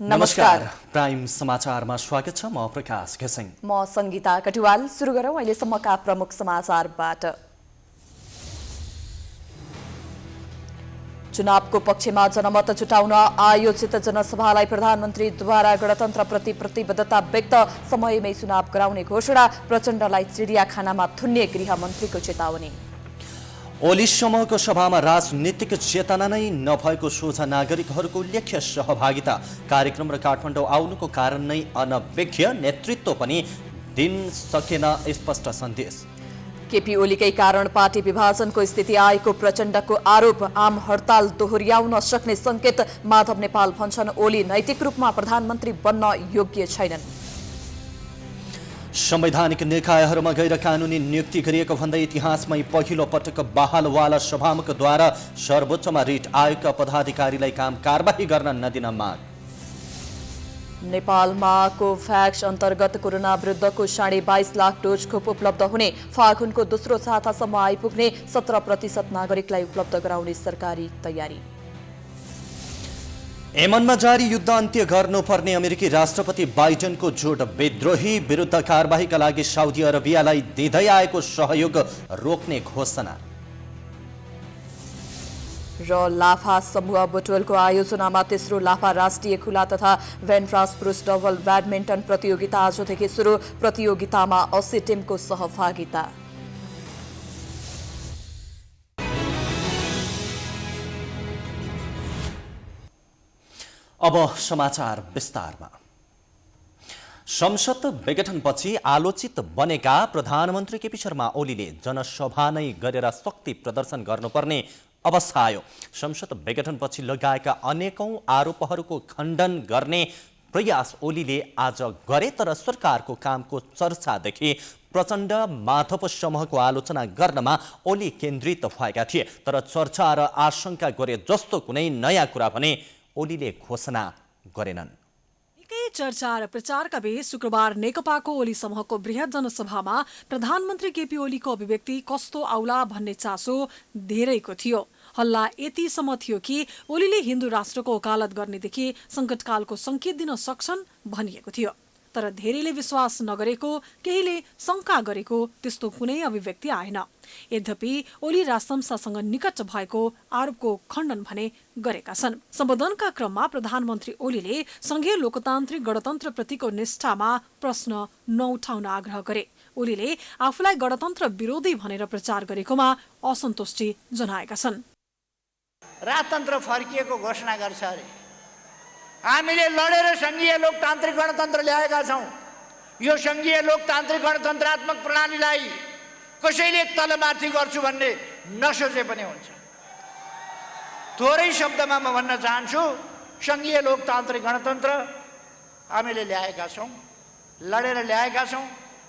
नमस्कार। प्राइम समाचारमा स्वागत छ। म प्रकाश घिसिङ। म संगीता कटुवाल। सुरु गरौँ अहिलेसम्मका प्रमुख समाचारबाट। चुनावको पक्षमा जनमत जुटाउन आयोजित जनसभालाई प्रधानमन्त्रीद्वारा गणतन्त्रप्रति प्रतिबद्धता व्यक्त, समयमै चुनाव गराउने घोषणा, प्रचण्डलाई चिडियाखानामा थुन्ने गृहमन्त्रीको चेतावनी। ओली समूहको सभामा राजनीतिक चेतना नै नभएको सोझा नागरिकहरूको उल्लेख्य सहभागिता, कार्यक्रम र काठमाडौँ आउनुको कारण नै अनभिज्ञ, नेतृत्व पनि दिन सकेन स्पष्ट सन्देश। केपी ओलीकै कारण पार्टी विभाजनको स्थिति आएको प्रचण्डको आरोप, आम हडताल दोहोर्याउन सक्ने संकेत, माधव नेपाल भन्छन् ओली नैतिक रूपमा प्रधानमन्त्री बन्न योग्य छैनन्। संवैधानिक निकायहरूमा गैर कानुनी नियुक्ति गरिएको भन्दै इतिहासमै पहिलो पटक बहालवाला सभामुखद्वारा सर्वोच्चमा रिट आयोगका पदाधिकारीलाई काम कारबाही गर्न नदिन माग। नेपालमा कोभ्याक्स अन्तर्गत कोरोना विरुद्धको 22.5 लाख डोज खोप उपलब्ध हुने, फागुनको दोस्रो सातासम्म आइपुग्ने, 17% नागरिकलाई उपलब्ध गराउने सरकारी तयारी। यमनमा जारी युद्ध अन्त्य गर्नुपर्ने अमेरिकी राष्ट्रपति बाइडेनको जोड, विद्रोही विरुद्ध कारबाहीका लागि साउदी अरबियालाई दिँदै आएको सहयोग रोक्ने घोषणा। र लाफा समूह बुटवलको आयोजनामा तेस्रो लाफा राष्ट्रिय खुला तथा भेन्ट्रास पुरुष डबल ब्याडमिन्टन प्रतियोगिता आजदेखि सुरु, प्रतियोगितामा 80 टिमको सहभागिता। अब समाचार विस्तारमा। संसद विघटनपछि आलोचित बनेका प्रधानमन्त्री केपी शर्मा ओलीले जनसभा नै गरेर शक्ति प्रदर्शन गर्नुपर्ने अवस्था आयो। संसद विघटनपछि लगाएका अनेकौं आरोपहरूको खण्डन गर्ने प्रयास ओलीले आज गरे, तर सरकारको कामको चर्चादेखि प्रचण्ड माधव समूहको आलोचना गर्नमा ओली केन्द्रित भएका थिए। तर चर्चा र आशंका गरे जस्तो कुनै नयाँ कुरा भने ओलीले घोषणा गरेनन्। निकै चर्चा र प्रचारका बीच शुक्रबार नेकपाको ओली समूहको बृहत जनसभामा प्रधानमन्त्री केपी ओलीको अभिव्यक्ति कस्तो आउला भन्ने चासो धेरैको थियो। हल्ला यतिसम्म थियो कि ओलीले हिन्दू राष्ट्रको वकालत गर्नेदेखि संकटकालको संकेत दिन सक्छन् भनिएको थियो। तर धेरैले विश्वास नगरेको, केहीले शंका गरेको त्यस्तो कुनै अभिव्यक्ति आएन। यद्यपि ओली राजसंस्थासँग निकट भएको आरोपको खण्डन भने गरेका छन्। सम्बोधनका क्रममा प्रधानमन्त्री ओलीले संघीय लोकतान्त्रिक गणतन्त्रप्रतिको निष्ठामा प्रश्न नउठाउन आग्रह गरे। ओलीले आफूलाई गणतन्त्र विरोधी भनेर प्रचार गरेकोमा असन्तुष्टि जनाएका छन्। राजतन्त्र फर्किएको घोषणा गर्छ अरे। हामीले लडेर संघीय लोकतान्त्रिक गणतन्त्र ल्याएका छौं। यो संघीय लोकतान्त्रिक गणतन्त्रात्मक प्रणालीलाई कसैले तलमाथि गर्छु भन्ने नसोचे पनि हुन्छ। थोरै शब्दमा म भन्न चाहन्छु, संघीय लोकतान्त्रिक गणतन्त्र हामीले ल्याएका छौं, लडेर ल्याएका छौं,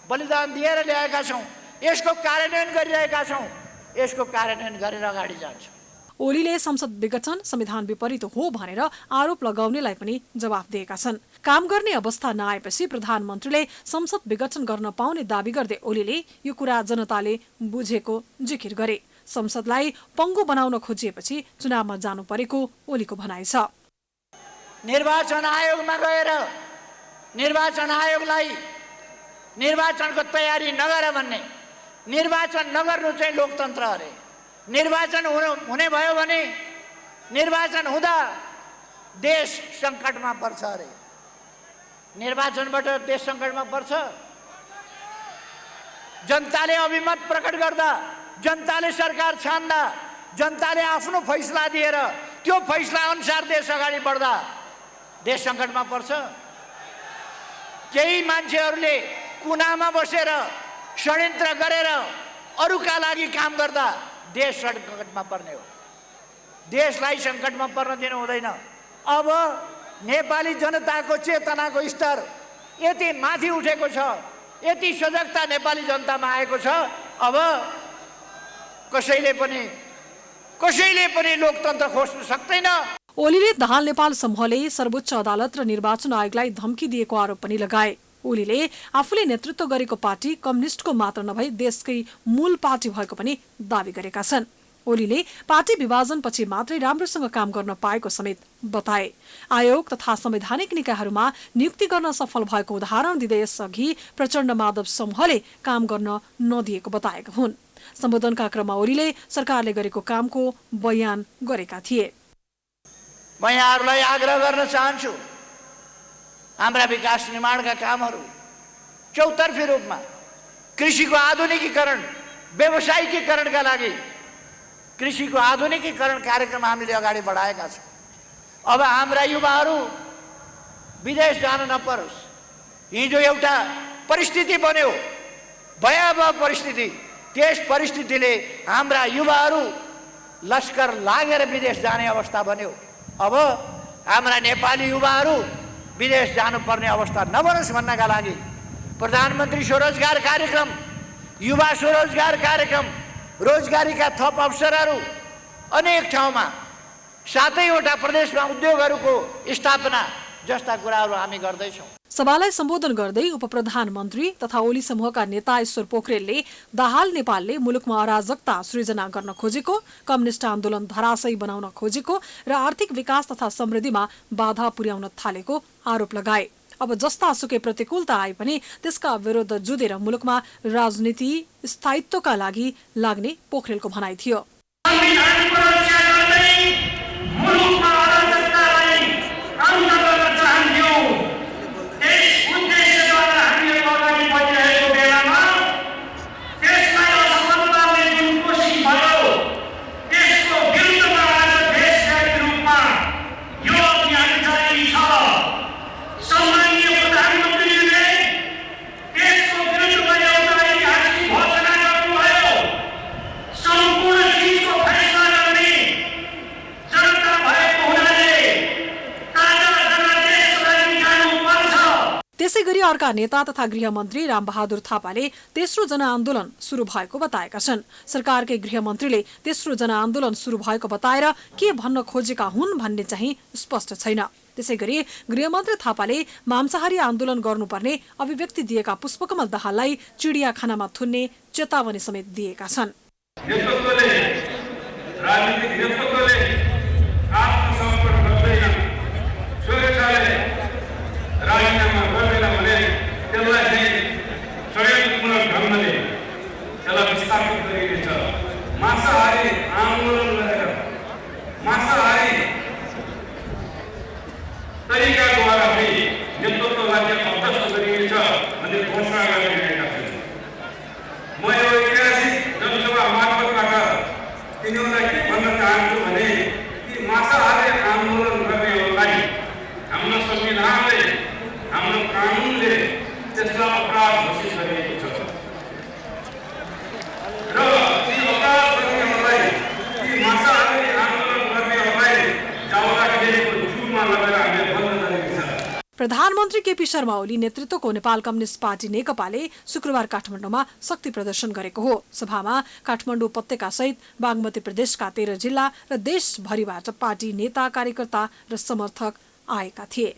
बलिदान दिएर ल्याएका छौं, यसको कार्यान्वयन गरिरहेका छौं, यसको कार्यान्वयन गरेर अगाडि जान्छौं। ओलीले संसद विघटन संविधान विपरीत हो भनेर आरोप लगाउनेलाई पनि जवाफ दिएका छन्। काम गर्ने अवस्था नआएपछि प्रधानमन्त्रीले संसद विघटन गर्न पाउने दावी गर्दै ओलीले यो कुरा जनताले बुझेको जिकिर गरे। संसदलाई पङ्गु बनाउन खोजिएपछि चुनावमा जानु परेको ओलीको भनाइ छ। निर्वाचन आयोगमा गएर निर्वाचन आयोगलाई निर्वाचनको तयारी नगर भन्ने, निर्वाचन नगर्नु चाहिँ लोकतन्त्र अरे। निर्वाचन हुने भयो भने निर्वाचन हुँदा देश संकटमा पर्छ अरे। निर्वाचनबाट देश संकटमा पर्छ। जनताले अभिमत प्रकट गर्दा, जनताले सरकार छान्दा, जनताले आफ्नो फैसला दिएर त्यो फैसला अनुसार देश अगाडि बढ्दा देश संकटमा पर्छ। केही मान्छेहरूले कुनामा बसेर षड्यन्त्र गरेर अरूका लागि काम गर्दा देश सङ्कटमा पर्ने हो। देशलाई सङ्कटमा पर्न दिनु हुँदैन। अब नेपाली जनताको चेतनाको स्तर यति माथि उठेको छ, यति सजगता नेपाली जनतामा आएको छ। अब कसैले पनि लोकतन्त्र खोज्न सक्दैन। ओलीले दाहाल नेपाल समूहले सर्वोच्च अदालत र निर्वाचन आयोगलाई धम्की दिएको आरोप पनि लगाए। ओलीले आफूले नेतृत्व गरेको पार्टी कम्युनिस्टको मात्र नभई देशकै मूल पार्टी भएको पनि दावी गरेका छन्। ओलीले पार्टी विभाजनपछि मात्रै राम्रोसँग काम गर्न पाएको समेत बताए। आयोग तथा संवैधानिक निकायहरूमा नियुक्ति गर्न सफल भएको उदाहरण दिँदै यसअघि प्रचण्ड माधव समूहले काम गर्न नदिएको बताएका हुन्। सम्बोधनका क्रममा ओलीले सरकारले गरेको कामको बयान गरेका थिए। म यहाँहरूलाई आग्रह गर्न चाहन्छु, हाम्रा विकास निर्माणका कामहरू चौतर्फी रूपमा कृषिको आधुनिकीकरण, व्यावसायिकीकरणका लागि कृषिको आधुनिकीकरण कार्यक्रम हामीले अगाडि बढाएका छौँ। अब हाम्रा युवाहरू विदेश जान नपरोस्। हिजो एउटा परिस्थिति बन्यो, भयावह परिस्थिति, त्यस परिस्थितिले हाम्रा युवाहरू लस्कर लागेर विदेश जाने अवस्था बन्यो। अब हाम्रा नेपाली युवाहरू विदेश जानुपर्ने अवस्था नबनोस् भन्नका लागि प्रधानमन्त्री स्वरोजगार कार्यक्रम, युवा स्वरोजगार कार्यक्रम, रोजगारीका थप अवसरहरू अनेक ठाउँमा, 7वटा प्रदेशमा उद्योगहरूको स्थापना जस्ता कुराहरू हामी गर्दैछौँ। सभालाई सम्बोधन गर्दै उपप्रधानमन्त्री तथा ओली समूहका नेता ईश्वर पोखरेलले दाहाल नेपालले मुलुकमा अराजकता सृजना गर्न खोजेको, कम्युनिस्ट आन्दोलन धराशयी बनाउन खोजेको र आर्थिक विकास तथा समृद्धिमा बाधा पुर्याउन थालेको आरोप लगाए। अब जस्ता सुकै प्रतिकूलता आए पनि त्यसका विरुद्ध जुधेर मुलुकमा राजनीति स्थायित्वका लागि लाग्ने पोखरेलको भनाइ थियो। त्यसै गरी अर्का नेता तथा गृहमन्त्री रामबहादुर थापाले तेस्रो जनआन्दोलन सुरु भएको बताएका छन्। सरकारकै गृहमन्त्रीले तेस्रो जनआन्दोलन सुरु भएको बताएर के भन्न खोजेका हुन् भन्ने चाहिँ स्पष्ट छैन। त्यसै गरी गृहमन्त्री थापाले मांसाहारी आन्दोलन गर्नुपर्ने अभिव्यक्ति दिएका पुष्पकमल दाहाललाई चिडियाखानामा थुन्ने चेतावनी समेत दिएका छन्। राजीनामा गर्दैन भने त्यसलाई चाहिँ संयमपूर्ण ढङ्गले त्यसलाई विस्थापित गरिनेछ। मांसाहारी आन्दोलन गरेर मांसाहारी तरिकाद्वारा पनि नेतृत्वलाई अध्यक्ष गरिनेछ भन्ने घोषणा गरिरहेका छन्। म यो ऐतिहासिक जनसभा मार्फतबाट तिनीहरूलाई के भन्न चाहन्छु भने कि मांसाहारी आन्दोलन गर्नेहरूलाई हाम्रो संविधानले, हाम्रो कानुनले त्यसलाई अपराध घोषित गरिएको छ र ती अपराध गर्नेहरूलाई, ती मांसाहारी आन्दोलन गर्नेहरूलाई जाउँदाखेरिको जुमा लगेर हामीले बन्द गरेको छ। प्रधानमन्त्री केपी शर्मा ओली नेतृत्वको नेपाल कम्युनिस्ट पार्टी नेकपाले शुक्रबार काठमाडौँमा शक्ति प्रदर्शन गरेको हो। सभामा काठमाडौँ उपत्यका सहित बागमती प्रदेशका 13 जिल्ला र देशभरिबाट पार्टी नेता, कार्यकर्ता र समर्थक आएका थिए।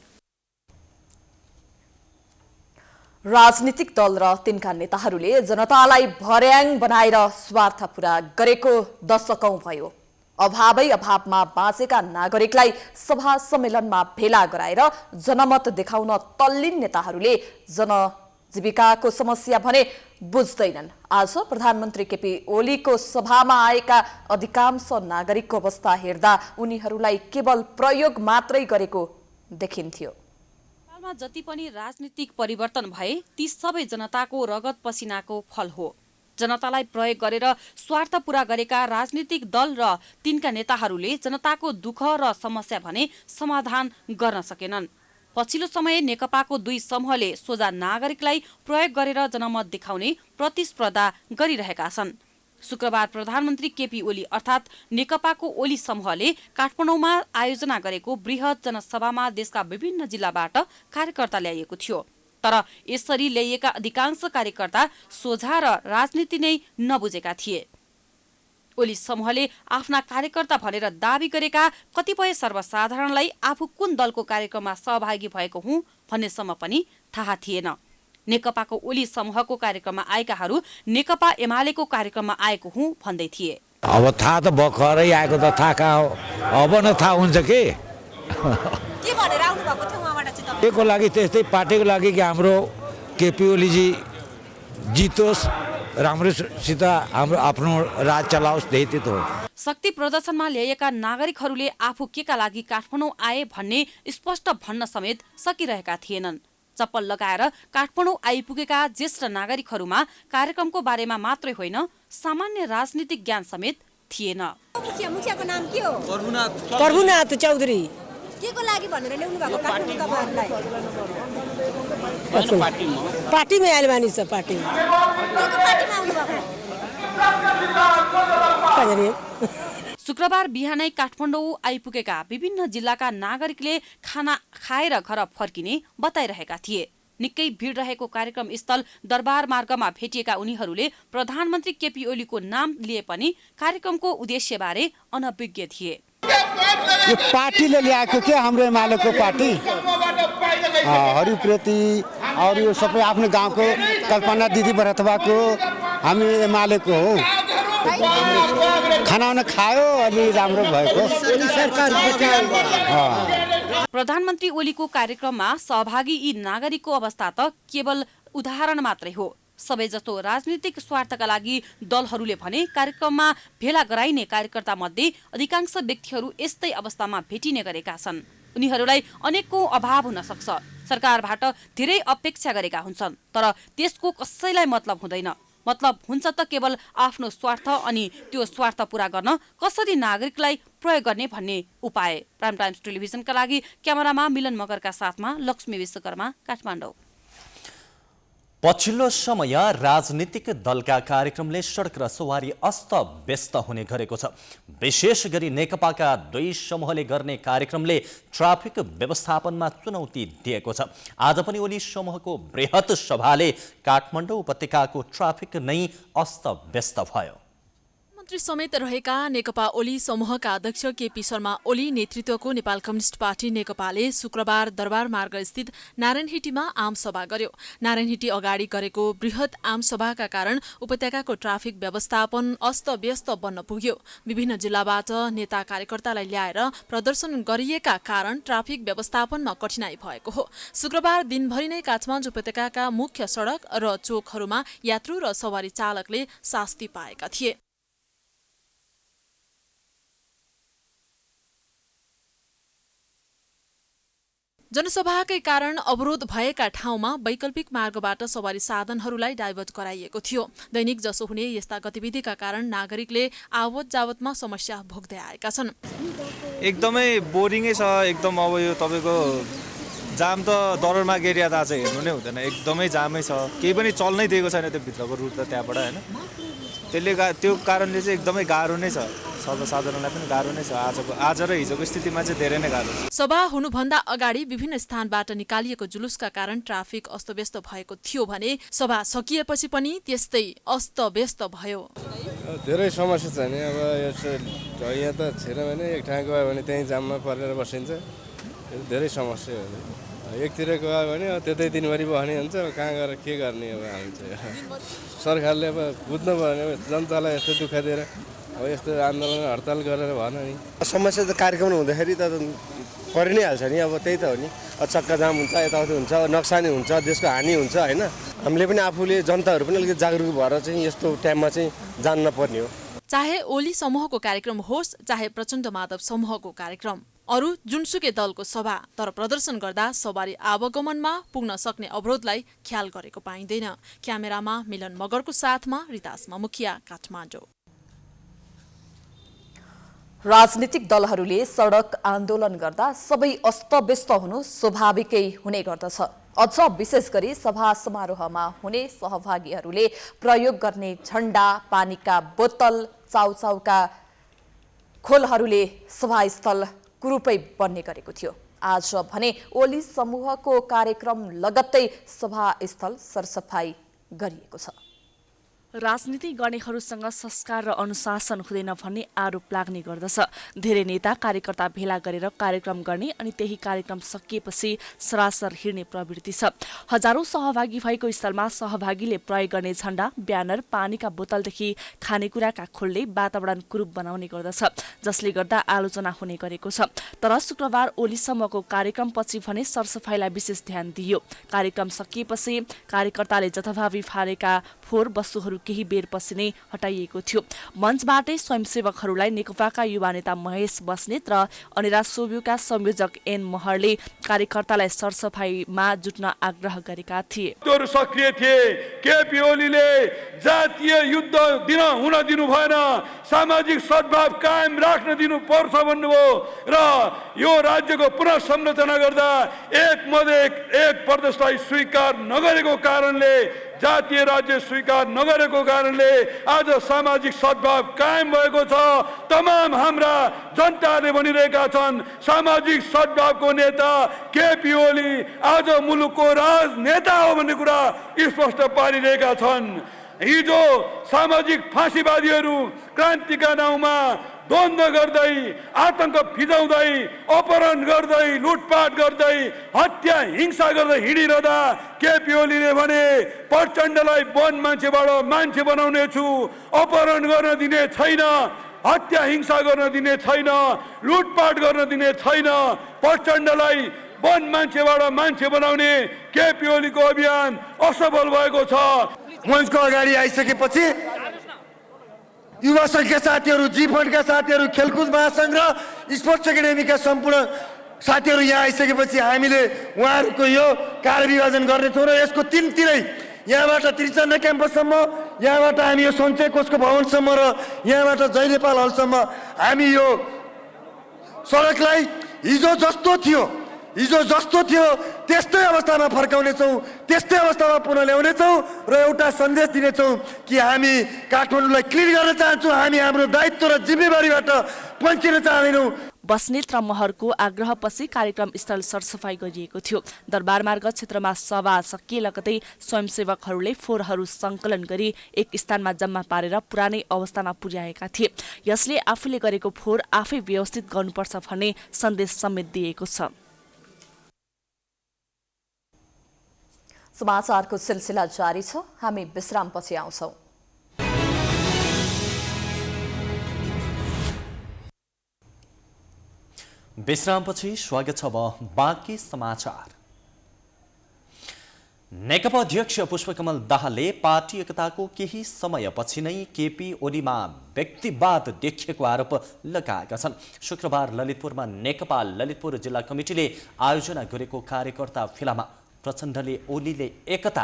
राजनीतिक दल र तिनका नेताहरूले जनतालाई भर्याङ बनाएर स्वार्थ पूरा गरेको दशकौं भयो। अभावै अभावमा बाँचेका नागरिकलाई सभा सम्मेलनमा भेला गराएर जनमत देखाउन तल्लीन नेताहरूले जनजीविकाको समस्या भने बुझ्दैनन्। आज प्रधानमन्त्री केपी ओलीको सभामा आएका अधिकांश नागरिकको अवस्था हेर्दा उनीहरूलाई केवल प्रयोग मात्रै गरेको देखिन्थ्यो। नेपालमा जति पनि राजनीतिक परिवर्तन भए ती सबै जनताको रगत पसिनाको फल हो। जनतालाई प्रयोग गरेर स्वार्थ पूरा गरेका राजनीतिक दल र तिनका नेताहरूले जनताको दुःख र समस्या भने समाधान गर्न सकेनन्। पछिल्लो समय नेकपाको 2 समूहले सोझा नागरिकलाई प्रयोग गरेर जनमत देखाउने प्रतिस्पर्धा गरिरहेका छन्। शुक्रबार प्रधानमन्त्री केपी ओली अर्थात् नेकपाको ओली समूहले काठमाडौँमा आयोजना गरेको बृहत जनसभामा देशका विभिन्न जिल्लाबाट कार्यकर्ता ल्याइएको थियो। तर यसरी ल्याइएका अधिकांश कार्यकर्ता सोझा र राजनीति नै नबुझेका थिए। ओली समूहले आफ्ना कार्यकर्ता भनेर दाबी गरेका कतिपय सर्वसाधारणलाई आफू कुन दलको कार्यक्रममा सहभागी भएको हुँ भन्नेसम्म पनि थाहा थिएन। नेकपाको ओली समूहको कार्यक्रममा आएकाहरू नेकपा एमालेको कार्यक्रममा आएको हुँ भन्दै थिए। अब थाहा त भर्खरै आएको त थाहा कहाँ हो, अब न थाहा हुन्छ के भनेर आउनु भएको थियो उहाँबाट चाहिँ तपाईँ? केको लागि त्यस्तै पार्टीको लागि कि हाम्रो केपी ओलीजी जितोस्, राम्रोसित हाम्रो आफ्नो राज चलाओस्, त्यही त हो। शक्ति प्रदर्शनमा ल्याएका नागरिकहरूले आफू केका लागि काठमाडौँ आए भन्ने स्पष्ट भन्न समेत सकिरहेका थिएनन्। चप्पल लगाएर काठमाडौँ आइपुगेका ज्येष्ठ नागरिकहरूमा कार्यक्रमको बारेमा मात्रै होइन, सामान्य राजनीतिक ज्ञान समेत थिएन। मुखियाको नाम के हो? प्रभुनाथ चौधरी। के को लागि भनेर ल्याउनु भएको काठमाडौँ तपाईहरुलाई? पार्टीमा आइल बानी छ, पार्टी के को पार्टीमा आउनु भएको? शुक्रबार बिहानै काठमाडौँ आइपुगेका विभिन्न जिल्लाका नागरिकले खाना खाएर घर फर्किने बताइरहेका थिए। निकै भिड रहेको कार्यक्रम स्थल दरबार मार्गमा भेटिएका उनीहरूले प्रधानमन्त्री केपी ओलीको नाम लिए पनि कार्यक्रमको उद्देश्यबारे अनभिज्ञ थिए। यो पार्टीले ल्याएको के हाम्रो एमालेको पार्टी हरिप्रीति और यो सबै आफ्नो गाउँको कल्पना दिदी बरातवाको हामी एमालेको हो। खाना खायो अलि राम्रो भएको प्रधानमन्त्री ओलीको कार्यक्रममा सहभागी यी नागरिकको अवस्था त केवल उदाहरण मात्रै हो। सबैजसो राजनीतिक स्वार्थका लागि दलहरूले भने कार्यक्रममा भेला गराइने कार्यकर्ता मध्ये अधिकांश व्यक्तिहरू यस्तै अवस्थामा भेटिने गरेका छन्। उनीहरूलाई अनेकौं अभाव हुन सक्छ, सरकारबाट धेरै अपेक्षा गरेका हुन्छन्, तर त्यसको कसैलाई मतलब हुँदैन। मतलब हुन्छ त केवल आफ्नो स्वार्थ, अनि त्यो स्वार्थ पूरा गर्न कसरी नागरिकलाई प्रयोग गर्ने भन्ने उपाय। प्राइम टाइम्स टेलिभिजनका लागि क्यामेरामा मिलन मगरका साथमा लक्ष्मी विश्वकर्मा, काठमाडौँ। पछिल्लो समय राजनीतिक दलका कार्यक्रमले सडक र सवारी अस्त व्यस्त हुने गरेको छ। विशेष गरी नेकपाका दुई समूहले गर्ने कार्यक्रमले ट्राफिक व्यवस्थापनमा चुनौती दिएको छ। आज पनि ओली समूहको बृहत सभाले काठमाडौँ उपत्यकाको ट्राफिक नै अस्त व्यस्त भयो। मन्त्री समेत रहेका नेकपा ओली समूहका अध्यक्ष केपी शर्मा ओली नेतृत्वको नेपाल कम्युनिस्ट पार्टी नेकपाले शुक्रबार दरबार मार्ग स्थित नारायणहिटीमा आमसभा गर्यो। नारायणहिटी अगाडि गरेको बृहत आमसभाका कारण उपत्यकाको ट्राफिक व्यवस्थापन अस्तव्यस्त बन्न पुग्यो। विभिन्न जिल्लाबाट नेता कार्यकर्तालाई ल्याएर प्रदर्शन गरिएका कारण ट्राफिक व्यवस्थापनमा कठिनाई भएको हो। शुक्रबार दिनभरि नै काठमाडौँ उपत्यकाका मुख्य सडक र चोकहरूमा यात्रु र सवारी चालकले शास्ति पाएका थिए। जनसभाकै कारण अवरोध भएका ठाउँमा वैकल्पिक मार्गबाट सवारी साधनहरूलाई डाइभर्ट गराइएको थियो। दैनिक जसो हुने यस्ता गतिविधिका कारण नागरिकले आवत जावतमा समस्या भोग्दै आएका छन्। एकदमै बोरिङै छ। एकदम अब यो तपाईँको जाम त दरबारमा एरिया त आज हेर्नु नै हुँदैन, एकदमै जामै छ। केही पनि चल्नै दिएको छैन त्यो भित्रको रुट त त्यहाँबाट होइन। त्यो कारणले चाहिँ एकदमै गाह्रो नै छ, सर्वसाधारणलाई पनि गाह्रो नै छ। आज र हिजोको स्थितिमा चाहिँ धेरै नै गाह्रो छ। सभा हुनुभन्दा अगाडि विभिन्न स्थानबाट निकालिएको जुलुसका कारण ट्राफिक अस्तव्यस्त भएको थियो भने सभा सकिएपछि पनि त्यस्तै अस्तव्यस्त भयो। धेरै समस्या छ नि। अब यहाँ त छिर भने एक ठाउँ गयो भने त्यहीँ जाममा परेर बसिन्छ, धेरै समस्या हो। एकतिर गयो भने त्यतै दिनभरि बस्ने हुन्छ, कहाँ गएर के गर्ने। अब हामी चाहिँ सरकारले अब बुझ्नु पर्ने, जनतालाई यस्तो दुःख दिएर अब यस्तो आन्दोलन हडताल गरेर भन नि। समस्या त कार्यक्रम हुँदाखेरि त परि नै हाल्छ नि। अब त्यही त हो नि, चक्का जाम हुन्छ, यताउति हुन्छ, नक्सानी हुन्छ, देशको हानि हुन्छ होइन। हामीले पनि आफूले जनताहरू पनि अलिकति जागरुक भएर चाहिँ यस्तो टाइममा चाहिँ जान्न पर्ने हो। चाहे ओली समूहको कार्यक्रम होस्, चाहे प्रचण्ड माधव समूहको कार्यक्रम, अरू जुनसुकै दलको सभा, तर प्रदर्शन गर्दा सवारी आवागमनमा पुग्न सक्ने अवरोधलाई ख्याल गरेको पाइँदैन। क्यामेरामा मिलन मगरको साथमा रितासमा मुखिया, काठमाडौँ। राजनीतिक दलहरूले सडक आन्दोलन गर्दा सबै अस्तव्यस्त हुनु स्वाभाविकै हुने गर्दछ। अझ विशेष गरी सभा समारोहमा हुने सहभागीहरूले प्रयोग गर्ने झण्डा, पानीका बोतल, चाउचाउका खोलहरूले सभास्थल कुरूपै बन्ने गरेको थियो। आज भने ओली समूहको कार्यक्रम लगत्तै सभास्थल सरसफाई गरिएको छ। राजनीति गर्नेहरूसँग संस्कार र अनुशासन हुँदैन भन्ने आरोप लाग्ने गर्दछ। धेरै नेता कार्यकर्ता भेला गरेर कार्यक्रम गर्ने अनि त्यही कार्यक्रम सकिएपछि सरासर हिँड्ने प्रवृत्ति छ। हजारौं सहभागी भएको स्थलमा सहभागीले प्रयोग गर्ने झण्डा, ब्यानर, पानीका बोतलदेखि खानेकुराका खोलले वातावरण कुरूप बनाउने गर्दछ, जसले गर्दा आलोचना हुने गरेको छ। तर शुक्रबार ओलीसम्मको कार्यक्रमपछि भने सरसफाईलाई विशेष ध्यान दिइयो। कार्यक्रम सकिएपछि कार्यकर्ताले जथाभावी फालेका फोहोर वस्तुहरू केही बेरपछि नै हटाइएको थियो। मञ्चबाटै स्वयंसेवकहरूलाई नेकपाका युवा नेता महेश बस्नेत र अनिरा सोब्युका संयोजक एन महरले कार्यकर्तालाई सरसफाईमा जुट्न आग्रह गरेका थिए। सक्रिय थिए। केपी ओलीले जातीय युद्ध हुन दिनु भएन, सामाजिक सद्भाव कायम राख्न दिनु पर्छ भन्नुभयो र यो राज्यको पुनः संरचना गर्दा एक प्रदेशलाई स्वीकार नगरेको कारणले, जातीय राज्य स्वीकार नगरेको कारणले आज सामाजिक सद्भाव कायम भएको छ। तमाम हाम्रा जनताले भनिरहेका छन् सामाजिक सद्भावको नेता केपी ओली आज मुलुकको राजनेता हो भन्ने कुरा स्पष्ट पारिरहेका छन्। हिजो सामाजिक फाँसीवादीहरू क्रान्तिका नाउँमा द्वन्द्व गर्दै, आतंक फिजाउँदै, अपहरण गर्दै, लुटपाट गर्दै, हत्या हिंसा गर्दै हिँडिरहँदा केपी ओलीले भने प्रचण्डलाई वन मान्छेबाट मान्छे बनाउने छु, अपहरण गर्न दिने छैन, हत्या हिंसा गर्न दिने छैन, लुटपाट गर्न दिने छैन, प्रचण्डलाई वन मान्छेबाट मान्छे बनाउने केपी ओलीको अभियान असफल भएको छ। मञ्चको अगाडि आइसकेपछि युवा सङ्घका साथीहरू, जी फन्डका साथीहरू, खेलकुद महासङ्घ र स्पोर्ट्स एकाडेमीका सम्पूर्ण साथीहरू यहाँ आइसकेपछि हामीले उहाँहरूको यो कार्यविभाजन गर्नेछौँ र यसको तिनतिरै यहाँबाट त्रिचन्द्र क्याम्पससम्म, यहाँबाट हामी यो सञ्चय कोषको भवनसम्म र यहाँबाट जयनेपाल हलसम्म हामी यो सडकलाई हिजो जस्तो थियो त्यस्तै अवस्थामा फर्काउनेछौँ, त्यस्तै अवस्थामा पुनः ल्याउनेछौँ र एउटा सन्देश दिनेछौँ कि हामी काठमाडौँलाई क्लिन गर्न चाहन्छौँ, हामी हाम्रो दायित्व र जिम्मेवारीबाट पन्छिन चाहँदैनौँ। बस्नेत र महरको आग्रहपछि कार्यक्रम स्थल सरसफाई गरिएको थियो। दरबारमार्ग क्षेत्रमा सभा सकिए लगतै स्वयंसेवकहरूले फोहोरहरू सङ्कलन गरी एक स्थानमा जम्मा पारेर पुरानै अवस्थामा पुर्याएका थिए। यसले आफूले गरेको फोहोर आफै व्यवस्थित गर्नुपर्छ भन्ने सन्देश समेत दिएको छ। समाचारको सिलसिला जारी छ, हामी विश्रामपछि आउँछौं। विश्रामपछि स्वागत छ बाँकी समाचार। नेकपा अध्यक्ष पुष्पकमल दाहालले पार्टी एकताको केही समयपछि नै केपी ओलीमा व्यक्तिवाद देखिएको आरोप लगाएका छन्। शुक्रबार ललितपुरमा नेकपा ललितपुर जिल्ला कमिटीले आयोजना गरेको कार्यकर्ता फेलामा प्रचण्डले ओलीले एकता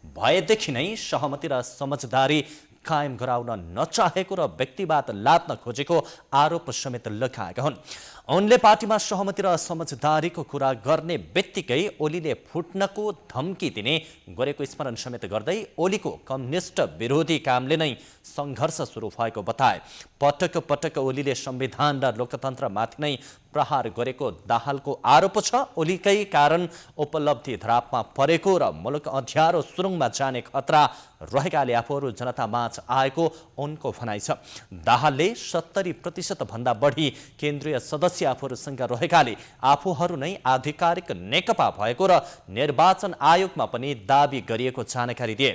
भएदेखि नै सहमति र समझदारी कायम गराउन नचाहेको र व्यक्तिवाद लाद्न खोजेको आरोप समेत लगाएका हुन्। उनले पार्टीमा सहमति र समझदारीको कुरा गर्ने बित्तिकै ओलीले फुट्नको धम्की दिने गरेको स्मरण समेत गर्दै ओलीको कम्युनिस्ट विरोधी कामले नै सङ्घर्ष सुरु भएको बताए। पटक पटक ओलीले संविधान र लोकतन्त्रमाथि नै प्रहार गरेको दाहालको आरोप छ। ओलीकै कारण उपलब्धि धरापमा परेको र मुलुक अँध्यारो सुरुङमा जाने खतरा रहेकाले आफूहरू जनतामाझ आएको उनको भनाइ छ। दाहालले 70% भन्दा बढी केन्द्रीय सदस्य आफूहरूसँग रहेकाले आफूहरू नै आधिकारिक नेकपा भएको र निर्वाचन आयोगमा पनि दाबी गरिएको जानकारी दिए।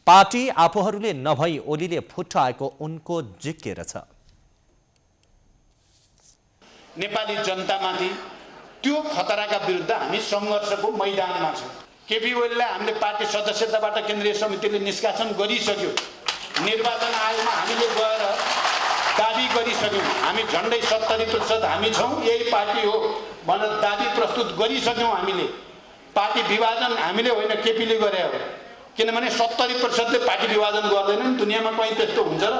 पार्टी आफूहरूले नभई ओलीले फुटाएको उनको जिज्ञेर छ। नेपाली जनतामाथि त्यो खतराका विरुद्ध हामी सङ्घर्षको मैदानमा छौँ। केपी ओलीलाई हामीले पार्टी सदस्यताबाट केन्द्रीय समितिले निष्कासन गरिसक्यो। निर्वाचन आयोगमा हामीले गएर दाबी गरिसक्यौँ। हामी झन्डै 70% हामी छौँ, यही पार्टी हो भनेर दाबी प्रस्तुत गरिसक्यौँ। हामीले पार्टी विभाजन हामीले होइन केपीले गरे हो, किनभने 70%ले पार्टी विभाजन गर्दैनन्। दुनियाँमा कहीँ त्यस्तो हुन्छ र?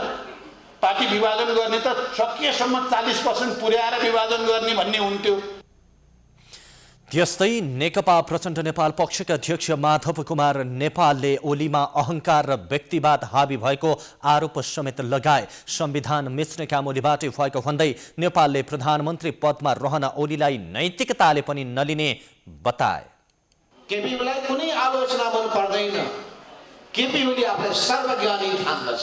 पार्टी विभाजन गर्ने त सकिएसम्म 40% पुर्याएर विभाजन गर्ने भन्ने हुन्थ्यो। त्यस्तै नेकपा प्रचण्ड नेपाल पक्षका अध्यक्ष माधव कुमार नेपालले ओलीमा अहंकार र व्यक्तिवाद हावी भएको आरोप समेत लगाए। संविधान मिच्ने काम ओलीबाटै भएको भन्दै नेपालले प्रधानमन्त्री पदमा रहन ओलीलाई नैतिकताले पनि नलिने बताए। केपीलाई कुनै आलोचना मन पर्दैन। केपी ओली आफूलाई सर्वज्ञानी ठान्दछ।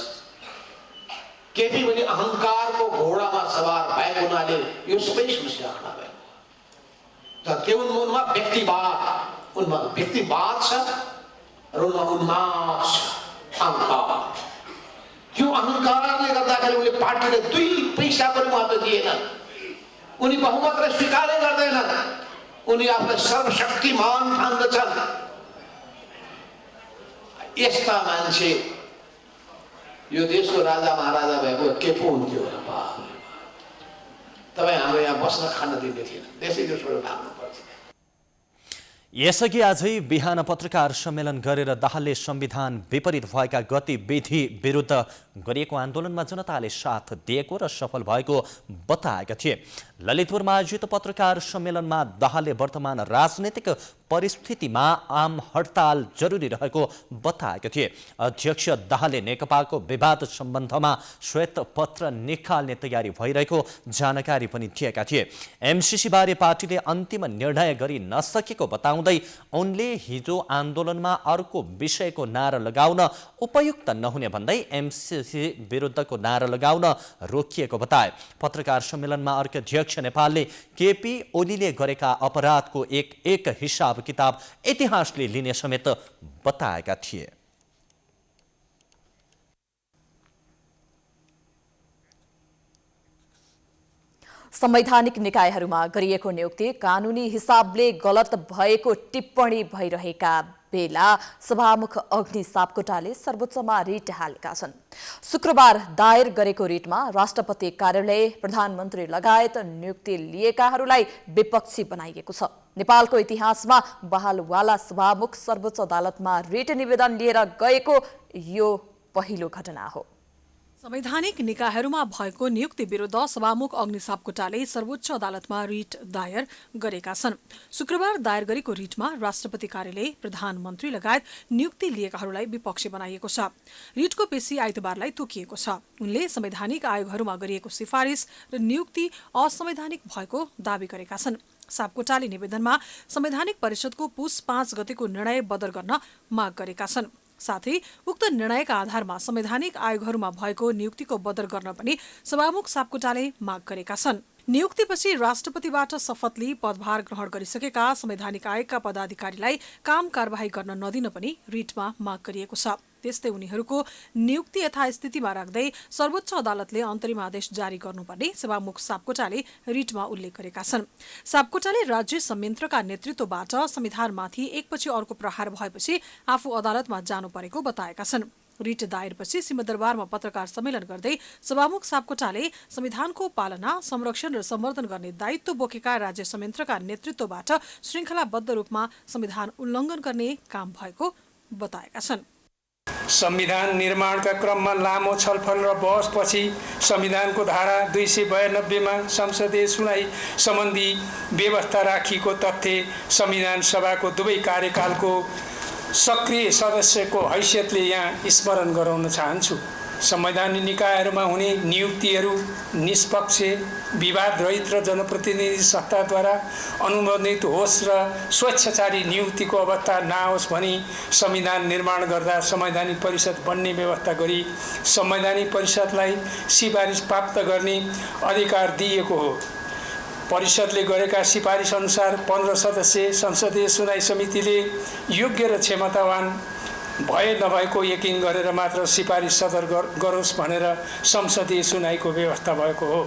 केपी ओली अहङ्कारको घोडामा सवार भएको हुनाले यो सबै समस्या खडा भएको। तर के उनमा व्यक्तिवाद छ र उनमा उन्माद छ, अहङ्कार। त्यो अहङ्कारले गर्दाखेरि उनले पार्टीले 2 पैसा पनि महत्त्व दिएनन्। उनी बहुमतलाई स्वीकारै गर्दैनन्। उनी आफूलाई सर्वशक्तिमान ठान्दछन्। यस्ता मान्छे यो देशको राजा महाराजा भएको के पो हुन्थ्यो होला। तपाईँ हाम्रो यहाँ बस्न खान दिने थिएन, देशै देशबाट भाग्नु पर्छ। यसअघि आजै बिहान पत्रकार सम्मेलन गरेर दाहालले संविधान विपरीत भएका गतिविधि विरुद्ध गरिएको आन्दोलनमा जनताले साथ दिएको र सफल भएको बताएका थिए। ललितपुरमा आयोजित पत्रकार सम्मेलनमा दाहालले वर्तमान राजनीतिक परिस्थितिमा आम हडताल जरुरी रहेको बताएका थिए। अध्यक्ष दाहालले नेकपाको विवाद सम्बन्धमा श्वेत पत्र निकाल्ने तयारी भइरहेको जानकारी पनि दिएका थिए। एमसीसी बारे पार्टीले अन्तिम निर्णय गरि नसकेको बताउँदै उनले हिजो आन्दोलनमा अर्को विषयको नारा लगाउन उपयुक्त नहुने भन्दै एमसीसी विरुद्धको नारा लगाउन रोकिएको बताए। पत्रकार सम्मेलनमा अर्को अध्यक्ष नेपालले केपी ओलीले गरेका अपराधको एक हिसाब किताब इतिहासले लिने समेत बताएका थिए। संवैधानिक निकायहरूमा गरिएको नियुक्ति कानुनी हिसाबले गलत भएको टिप्पणी भइरहेका बेला सभामुख अग्नि सापकोटाले सर्वोच्चमा रिट हालेका छन्। शुक्रबार दायर गरेको रिटमा राष्ट्रपति कार्यालय, प्रधानमन्त्री लगायत नियुक्ति लिएकाहरूलाई विपक्षी बनाइएको छ। नेपालको इतिहासमा बहालवाला सभामुख सर्वोच्च अदालतमा रिट निवेदन लिएर गएको यो पहिलो घटना हो। संवैधानिक निकायहरूमा भएको नियुक्ति विरुद्ध सभामुख अग्नि सापकोटाले सर्वोच्च अदालतमा रिट दायर गरेका छन्। शुक्रबार दायर गरेको रिटमा राष्ट्रपति कार्यालय, प्रधानमन्त्री लगायत नियुक्ति लिएकाहरूलाई विपक्षी बनाइएको छ। रिटको पेशी आइतबारलाई तोकिएको छ। उनले संवैधानिक आयोगहरूमा गरिएको सिफारिस र नियुक्ति असंवैधानिक भएको दावी गरेका छन्। सापकोटाले निवेदनमा संवैधानिक परिषदको पुस 5 गतेको निर्णय बदल गर्न माग गरेका छन्। साथै उक्त निर्णयका आधारमा संवैधानिक आयोगहरूमा भएको नियुक्तिको बदल गर्न पनि सभामुख सापकोटाले माग गरेका छन्। नियुक्तिपछि राष्ट्रपतिबाट शपथ लिई पदभार ग्रहण गरिसकेका संवैधानिक आयोगका पदाधिकारीलाई काम कारबाही गर्न नदिन पनि रिटमा माग गरिएको छ। त्यस्तै उनीहरूको नियुक्ति यथास्थितिमा राख्दै सर्वोच्च अदालतले अन्तरिम आदेश जारी गर्नुपर्ने सभामुख सापकोटाले रिटमा उल्लेख गरेका छन्। सापकोटाले राज्य संयन्त्रका नेतृत्वबाट संविधानमाथि एकपछि अर्को प्रहार भएपछि आफू अदालतमा जानु परेको बताएका छन्। रिट दायरपछि सिंहदरबारमा पत्रकार सम्मेलन गर्दै सभामुख सापकोटाले संविधानको पालना, संरक्षण र सम्वर्धन गर्ने दायित्व बोकेका राज्य संयन्त्रका नेतृत्वबाट श्रृङ्खलाबद्ध रूपमा संविधान उल्लङ्घन गर्ने काम भएको बताएका छन्। संविधान निर्माणका क्रममा लामो छलफल र बहसपछि संविधानको धारा 292मा संसदीय सुनाई सम्बन्धी व्यवस्था राखिएको तथ्य संविधान सभाको दुवै कार्यकालको सक्रिय सदस्यको हैसियतले यहाँ स्मरण गराउन चाहन्छु। संवैधानिक निकायहरूमा हुने नियुक्तिहरू निष्पक्ष, विवादरहित र जनप्रतिनिधि सत्ताद्वारा अनुमोदित होस् र स्वेच्छाचारी नियुक्तिको अवस्था नआओस् भनी संविधान निर्माण गर्दा संवैधानिक परिषद बन्ने व्यवस्था गरी संवैधानिक परिषदलाई सिफारिस प्राप्त गर्ने अधिकार दिएको हो। परिषदले गरेका सिफारिस अनुसार 15 सदस्यीय संसदीय सुनाई समितिले योग्य र क्षमतावान भए नभएको यकिन गरेर मात्र सिफारिस सदर गरोस् भनेर संसदीय सुनाईको व्यवस्था भएको हो।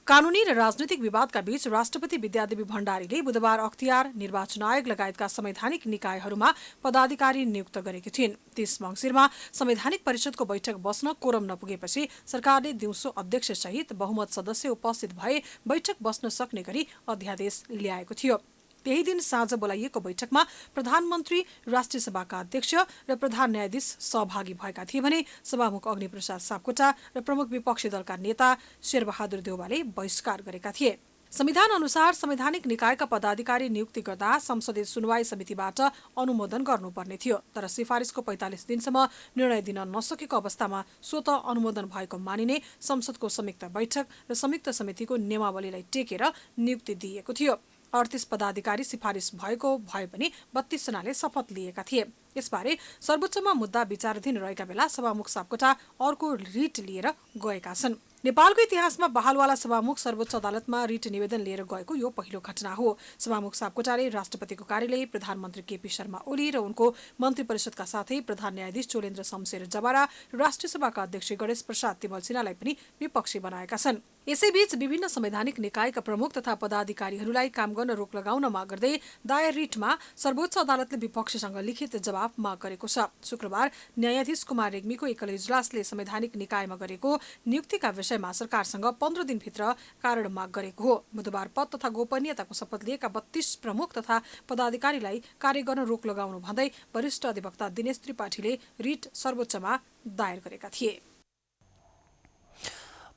कानूनी र राजनीतिक विवादका बीच राष्ट्रपति विद्यादेवी भण्डारीले बुधबार अख्तियार, निर्वाचन आयोग लगायतका संवैधानिक निकायहरूमा पदाधिकारी नियुक्त गरेकी थिइन्। 30 मङ्सिरमा संवैधानिक परिषदको बैठक बस्न कोरम नपुगेपछि सरकारले दिउँसो अध्यक्ष सहित बहुमत सदस्य उपस्थित भए बैठक बस्न सक्ने गरी अध्यादेश ल्याएको थियो। त्यही दिन साँझ बोलाइएको बैठकमा प्रधानमन्त्री, राष्ट्रिय सभाका अध्यक्ष र प्रधान न्यायाधीश सहभागी भएका थिए भने सभामुख अग्निप्रसाद सापकोटा र प्रमुख विपक्षी दलका नेता शेरबहादुर देउवाले बहिष्कार गरेका थिए। संविधान अनुसार संवैधानिक निकायका पदाधिकारी नियुक्ति गर्दा संसदीय सुनवाई समितिबाट अनुमोदन गर्नुपर्ने थियो। तर सिफारिसको 45 दिनसम्म निर्णय दिन नसकेको अवस्थामा स्वतः अनुमोदन भएको मानिने संसदको संयुक्त बैठक र संयुक्त समितिको नियमावलीलाई टेकेर नियुक्ति दिएको थियो। 38 पदाधिकारी सिफारिस भएको भए पनि 32 जनाले शपथ लिएका थिए। यसबारे सर्वोच्चमा मुद्दा विचाराधीन रहेका बेला सभामुख सापकोटा अर्को रिट लिएर गएका छन्। नेपालको इतिहासमा बहालवाला सभामुख सर्वोच्च अदालतमा रिट निवेदन लिएर गएको यो पहिलो घटना हो। सभामुख सापकोटाले राष्ट्रपतिको कार्यालय, प्रधानमन्त्री केपी शर्मा ओली र उनको मन्त्री परिषदका साथै प्रधान न्यायाधीश चोलेन्द्र शमशेर जबारा र राष्ट्रिय सभाका अध्यक्ष गणेश प्रसाद तिमल सिन्हालाई पनि विपक्षी बनाएका छन्। यसैबीच विभिन्न संवैधानिक निकायका प्रमुख तथा पदाधिकारीहरूलाई काम गर्न रोक लगाउन माग गर्दै दायर रिटमा सर्वोच्च अदालतले विपक्षीसँग लिखित जवाफ माग गरेको छ। शुक्रबार न्यायाधीश कुमार रेग्मीको एकल इजलासले संवैधानिक निकायमा गरेको नियुक्तिका विषयमा सरकारसँग 15 दिनभित्र कारण माग गरेको हो। बुधबार पद तथा गोपनीयताको शपथ लिएका 32 प्रमुख तथा पदाधिकारीलाई कार्य गर्न रोक लगाउनु भन्दै वरिष्ठ अधिवक्ता दिनेश त्रिपाठीले रिट सर्वोच्चमा दायर गरेका थिए।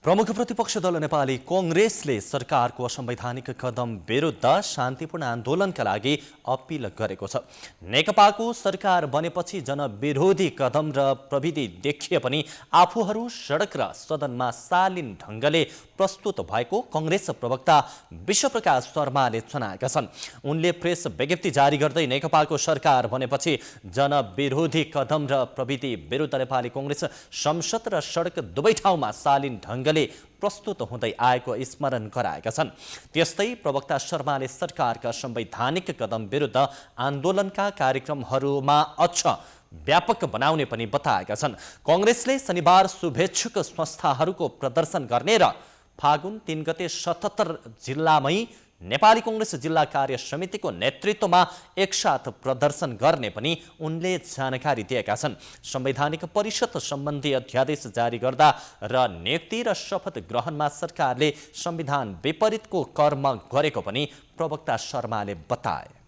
प्रमुख प्रतिपक्ष दल नेपाली कांग्रेसले सरकारको असंवैधानिक कदम विरुद्ध शान्तिपूर्ण आन्दोलनका लागि अपिल गरेको छ। नेकपाको सरकार बनेपछि जनविरोधी कदम र प्रविधि देखिए पनि आफूहरू सडक र सदनमा शालीन ढङ्गले प्रस्तुत भएको कांग्रेस प्रवक्ता विश्वप्रकाश शर्माले जनाएका छन्। उनले प्रेस विज्ञप्ति जारी गर्दै नेकपाको सरकार बनेपछि जनविरोधी कदम र प्रविधि विरुद्ध नेपाली कांग्रेस संसद र सडक दुवै ठाउँमा शालीन ढङ्गले प्रस्तुत हुँदै आएको स्मरण गराएका छन्। त्यस्तै प्रवक्ता शर्माले सरकारका संवैधानिक कदम विरुद्ध आन्दोलनका कार्यक्रमहरूमा अझ व्यापक बनाउने पनि बताएका छन्। कांग्रेसले शनिबार शुभेच्छुक संस्थाहरूको प्रदर्शन गर्ने र फागुन 3 गते 77 जिल्लामै नेपाली कांग्रेस जिल्ला कार्य समितिको नेतृत्वमा एकसाथ प्रदर्शन गर्ने पनि उनले जानकारी दिएका छन्। संवैधानिक परिषद सम्बन्धी अध्यादेश जारी गर्दा र नियुक्ति र शपथ ग्रहणमा सरकारले संविधान विपरीतको कर्म गरेको पनि प्रवक्ता शर्माले बताए।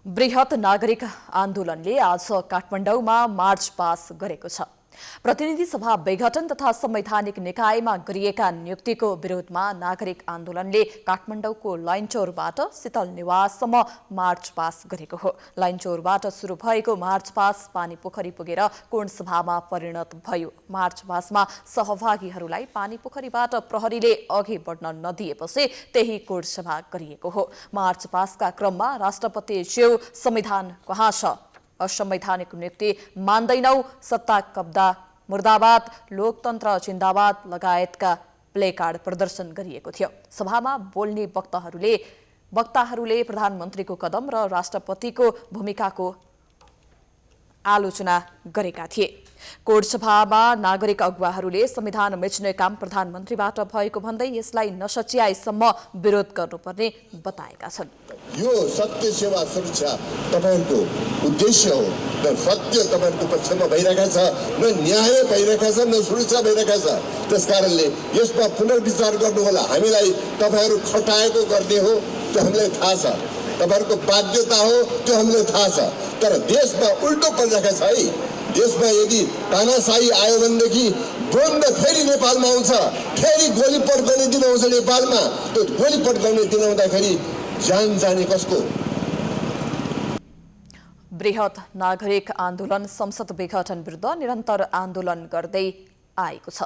बृहत नागरिक आन्दोलनले आज काठमाडौँमा मार्च पास गरेको छ। प्रतिनिधि सभा विघटन तथा संवैधानिक निकायमा गरिएका नियुक्तिको विरोधमा नागरिक आन्दोलनले काठमाडौँको लाइनचौरबाट शीतल निवाससम्म मार्च पास गरेको हो। लाइनचौरबाट सुरु भएको मार्च पास पानी पोखरी पुगेर कोणसभामा परिणत भयो। मार्च पासमा सहभागीहरूलाई पानी पोखरीबाट प्रहरीले अघि बढ्न नदिएपछि त्यही कोणसभा गरिएको हो। मार्च पासका क्रममा राष्ट्रपति ज्यू संविधान कहाँ छ, असंवैधानिक नियुक्ति मान्दैनौ, सत्ता कब्जा मुर्दाबाद, लोकतन्त्र जिन्दाबाद लगायतका प्लेकार्ड प्रदर्शन गरिएको थियो। सभामा बोल्ने वक्ताहरूले प्रधानमन्त्रीको कदम र राष्ट्रपतिको भूमिकाको आलोचना गरेका थिए। कोणसभामा नागरिक अगुवाहरूले संविधान मिच्ने काम प्रधानमन्त्रीबाट भएको भन्दै यसलाई नसच्याएसम्म विरोध गर्नुपर्ने बताएका छन्। यो सत्य सेवा सुरक्षा तपाईहरुको उद्देश्य हो। न सत्य तपाईहरुको पक्षमा भइरहेको छ, न न्याय भइरहेको छ, न सुरक्षा भइरहेको छ। त्यसकारणले यसमा पुनर्विचार गर्नु होला। हामीलाई तपाईहरु खटाएको गर्ने हो त्यो हामीलाई थाहा छ, तपाईहरुको बाध्यता हो त्यो हामीलाई थाहा छ। तर देशमा उल्टो परिरहेको छ है। देशमा यदि तानाशाही आयो भनेदेखि द्वन्द फेरि नेपालमा आउँछ, फेरि गोली पड्काउने दिन आउँछ नेपालमा। त्यो गोली पड्काउने दिन आउँदाखेरि जान जाने कसको? बृहत नागरिक आन्दोलन संसद विघटन विरुद्ध निरन्तर आन्दोलन गर्दै आएको छ।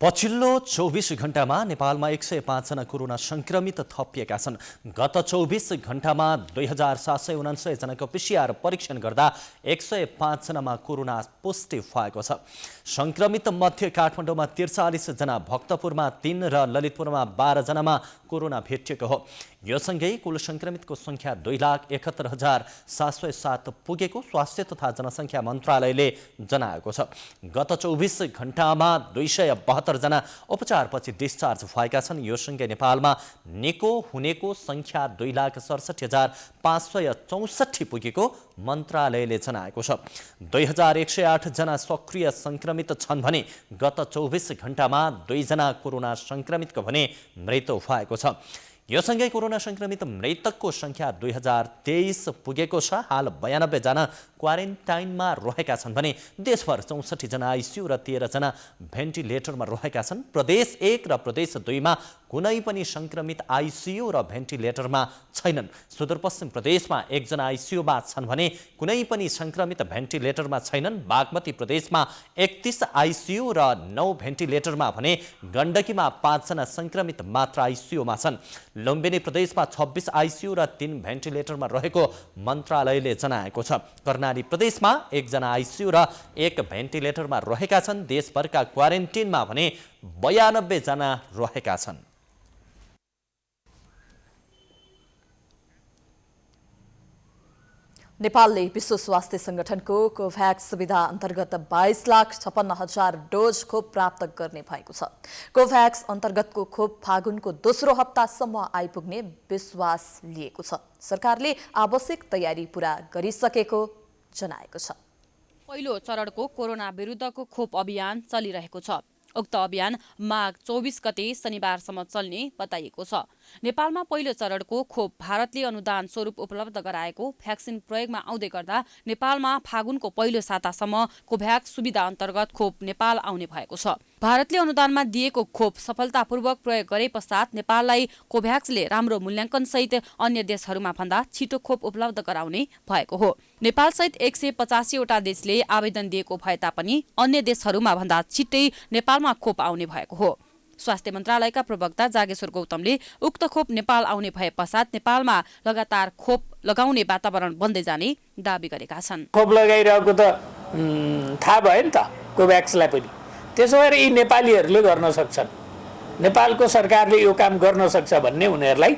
पछिल्लो 24 घण्टामा नेपालमा 105 जना कोरोना संक्रमित थपिएका छन्। गत 24 घण्टामा 2799 जनाको PCR परीक्षण गर्दा 105 जनामा कोरोना पुष्टि भएको छ। संक्रमित मध्ये काठमाडौँमा 43 जना, भक्तपुरमा 3 र ललितपुरमा 12 जनामा कोरोना भेटिएको हो। यो सँगै कुल संक्रमितको संख्या 2,71,707 पुगेको स्वास्थ्य तथा जनसङ्ख्या मन्त्रालयले जनाएको छ। गत 24 घण्टामा 272 जना उपचारपछि डिस्चार्ज भएका छन्। यो सँगै नेपालमा निको हुनेको संख्या 2,67,564 पुगेको मन्त्रालयले जनाएको छ। 2108 जना सक्रिय संक्रमित छन् भने गत 24 घण्टामा 2 जना कोरोना संक्रमितको भने मृत्यु भएको छ। यो सँगै कोरोना संक्रमित मृतकको संख्या 2023 पुगेको छ। हाल 92 जना क्वारेन्टाइनमा रहेका छन् भने देशभर 64 जना आइसियु र 13 जना भेन्टिलेटरमा रहेका छन्। प्रदेश 1 र प्रदेश 2 मा कुनै पनि संक्रमित आइसियु र भेन्टिलेटरमा छैनन्। सुदूरपश्चिम प्रदेशमा 1 जना आइसियुमा छन् भने कुनै पनि संक्रमित भेन्टिलेटरमा छैनन्। बागमती प्रदेशमा 31 आइसियु र 9 भेन्टिलेटरमा भने गण्डकीमा 5 जना संक्रमित मात्र आइसियुमा छन्। लुम्बिनी प्रदेशमा 26 आइसियु र 3 भेन्टिलेटरमा रहेको मन्त्रालयले जनाएको छ। कर्णाली प्रदेशमा 1 जना आइसियु र 1 भेन्टिलेटरमा रहेका छन्। देशभरका क्वारेन्टिनमा भने 92 जना रहेका छन्। नेपालले विश्व स्वास्थ्य संगठनको कोभ्याक्स सुविधा अन्तर्गत 22,56,000 डोज खोप प्राप्त गर्ने भएको छ। कोभ्याक्स अन्तर्गतको खोप फागुनको दोस्रो हप्तासम्म आइपुग्ने विश्वास लिएको छ। सरकारले आवश्यक तयारी पूरा गरिसकेको जनाएको छ। पहिलो चरणको कोरोना विरुद्धको खोप अभियान चलिरहेको छ। उक्त अभियान माघ 24 गते शनिबारसम्म चल्ने बताइएको छ। नेपालमा पहिलो चरणको खोप भारतले अनुदान स्वरूप उपलब्ध गराएको भ्याक्सिन प्रयोगमा आउँदै गर्दा नेपालमा फागुनको पहिलो सातासम्म कोभ्याक्स सुविधा अन्तर्गत खोप नेपाल आउने भएको छ। भारतले अनुदानमा दिएको खोप सफलतापूर्वक प्रयोग गरे पश्चात नेपाललाई कोभ्याक्सले राम्रो मूल्याङ्कन सहित अन्य देशहरूमा भन्दा छिटो खोप उपलब्ध गराउने भएको हो। नेपाल सहित 185 वटा देशले आवेदन दिएको भए तापनि अन्य देशहरूमा भन्दा छिट्टै नेपालमा खोप आउने भएको हो। स्वास्थ्य मन्त्रालयका प्रवक्ता जागेश्वर गौतमले उक्त खोप नेपाल आउने भए पश्चात नेपालमा लगातार खोप लगाउने वातावरण बन्दै जाने दावी गरेका छन्। खोप लगाइरहेको त थाहा भयो नि त कोभ्याक्सलाई पनि। त्यसो भएर यी नेपालीहरूले गर्न सक्छन्, नेपालको सरकारले यो काम गर्न सक्छ भन्ने उनीहरूलाई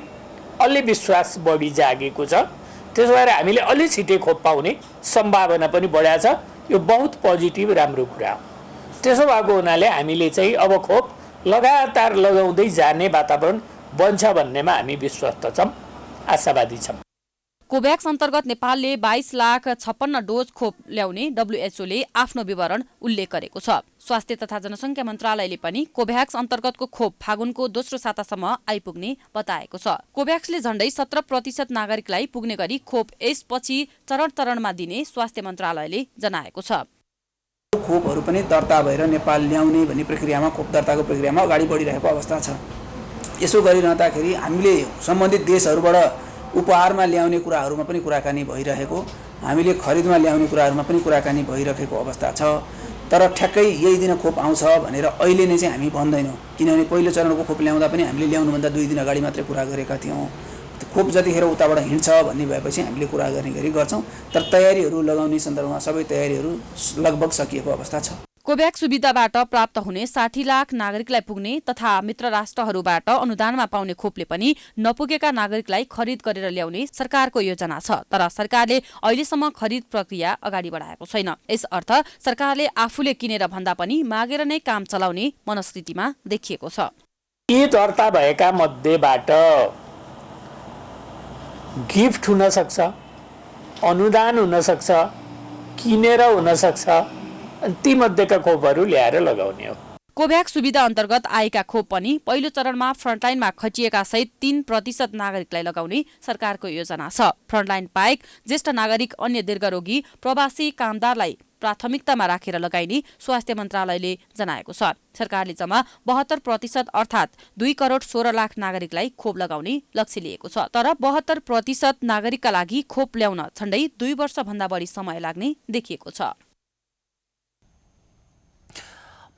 अलि विश्वास बढी जागेको छ। त्यसो भएर हामीले अलि छिटै खोप पाउने सम्भावना पनि बढ्या छ। यो बहुत पोजिटिभ राम्रो कुरा हो। त्यसो भएको हुनाले हामीले चाहिँ अब खोप लगातार लगाउँदै जाने वातावरण बन्छ भन्नेमा हामी विश्वस्त छौँ, आशावादी छौँ। कोभ्याक्स अन्तर्गत नेपालले 22,56,000 डोज खोप ल्याउने डब्ल्युएचओले आफ्नो विवरण उल्लेख गरेको छ। स्वास्थ्य तथा जनसङ्ख्या मन्त्रालयले पनि कोभ्याक्स अन्तर्गतको खोप फागुनको दोस्रो सातासम्म आइपुग्ने बताएको छ। कोभ्याक्सले झण्डै 17% नागरिकलाई पुग्ने गरी खोप यसपछि चरण-चरणमा दिने स्वास्थ्य मन्त्रालयले जनाएको छ। खोपहरू पनि दर्ता भएर नेपाल ल्याउने भन्ने प्रक्रियामा खोप दर्ताको प्रक्रियामा अगाडि बढिरहेको अवस्था छ। यसो गरिरहँदाखेरि हामीले सम्बन्धित देशहरूबाट उपहारमा ल्याउने कुराहरूमा पनि कुराकानी भइरहेको, हामीले खरिदमा ल्याउने कुराहरूमा पनि कुराकानी भइरहेको अवस्था छ। तर ठ्याक्कै यही दिन खोप आउँछ भनेर अहिले नै चाहिँ हामी भन्दैनौँ, किनभने पहिलो चरणको खोप ल्याउँदा पनि हामीले ल्याउनुभन्दा 2 दिन अगाडि मात्रै कुरा गरेका थियौँ। खोप जतिखेर उताबाट हिँड्छ भन्ने भएपछि हामीले कुरा गर्ने गरी गर्छौँ। तर तयारीहरू लगाउने सन्दर्भमा सबै तयारीहरू लगभग सकिएको अवस्था छ। कोभ्याक्स सुविधाबाट प्राप्त हुने 60 लाख नागरिकलाई पुग्ने तथा मित्र राष्ट्रहरूबाट अनुदानमा पाउने खोपले पनि नपुगेका नागरिकलाई खरिद गरेर ल्याउने सरकारको योजना छ। तर सरकारले अहिलेसम्म खरिद प्रक्रिया अगाडि बढाएको छैन। यसअर्थ सरकारले आफूले किनेर भन्दा पनि मागेर नै काम चलाउने मनस्थितिमा देखिएको छ। यी दर्ता भएका मध्येबाट गिफ्ट हुन सक्छ, अनुदान हुन सक्छ, किनेर हुन सक्छ, ती मध्येका खोपहरू ल्याएर लगाउने हो। कोभ्याक्स सुविधा अन्तर्गत आएका खोप पनि पहिलो चरणमा फ्रन्टलाइनमा खटिएका सहित 3% नागरिकलाई लगाउने सरकारको योजना छ। फ्रन्टलाइन बाहेक ज्येष्ठ नागरिक, अन्य दीर्घरोगी, प्रवासी कामदारलाई प्राथमिकतामा राखेर लगाइने स्वास्थ्य मन्त्रालयले जनाएको छ। सरकारले जम्मा 72% अर्थात् 2 करोड 16 लाख नागरिकलाई खोप लगाउने लक्ष्य लिएको छ। तर 72% नागरिकका लागि खोप ल्याउन झण्डै 2 वर्षभन्दा बढी समय लाग्ने देखिएको छ।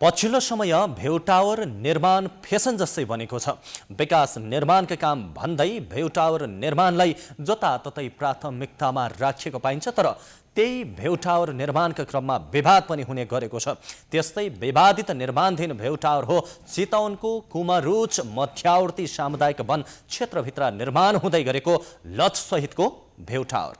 पछिल्लो समय भेउ टावर निर्माण फेसन जस्तै बनेको छ। विकास निर्माणका काम भन्दै भेउ टावर निर्माणलाई जताततै प्राथमिकतामा राखिएको पाइन्छ। तर त्यही भेउ टावर निर्माणका क्रममा विवाद पनि हुने गरेको छ। त्यस्तै विवादित निर्माणधीन भेउ टावर हो चितवनको कुमरुच मध्यावर्ती सामुदायिक वन क्षेत्रभित्र निर्माण हुँदै गरेको लक्षसहितको भेउ टावर।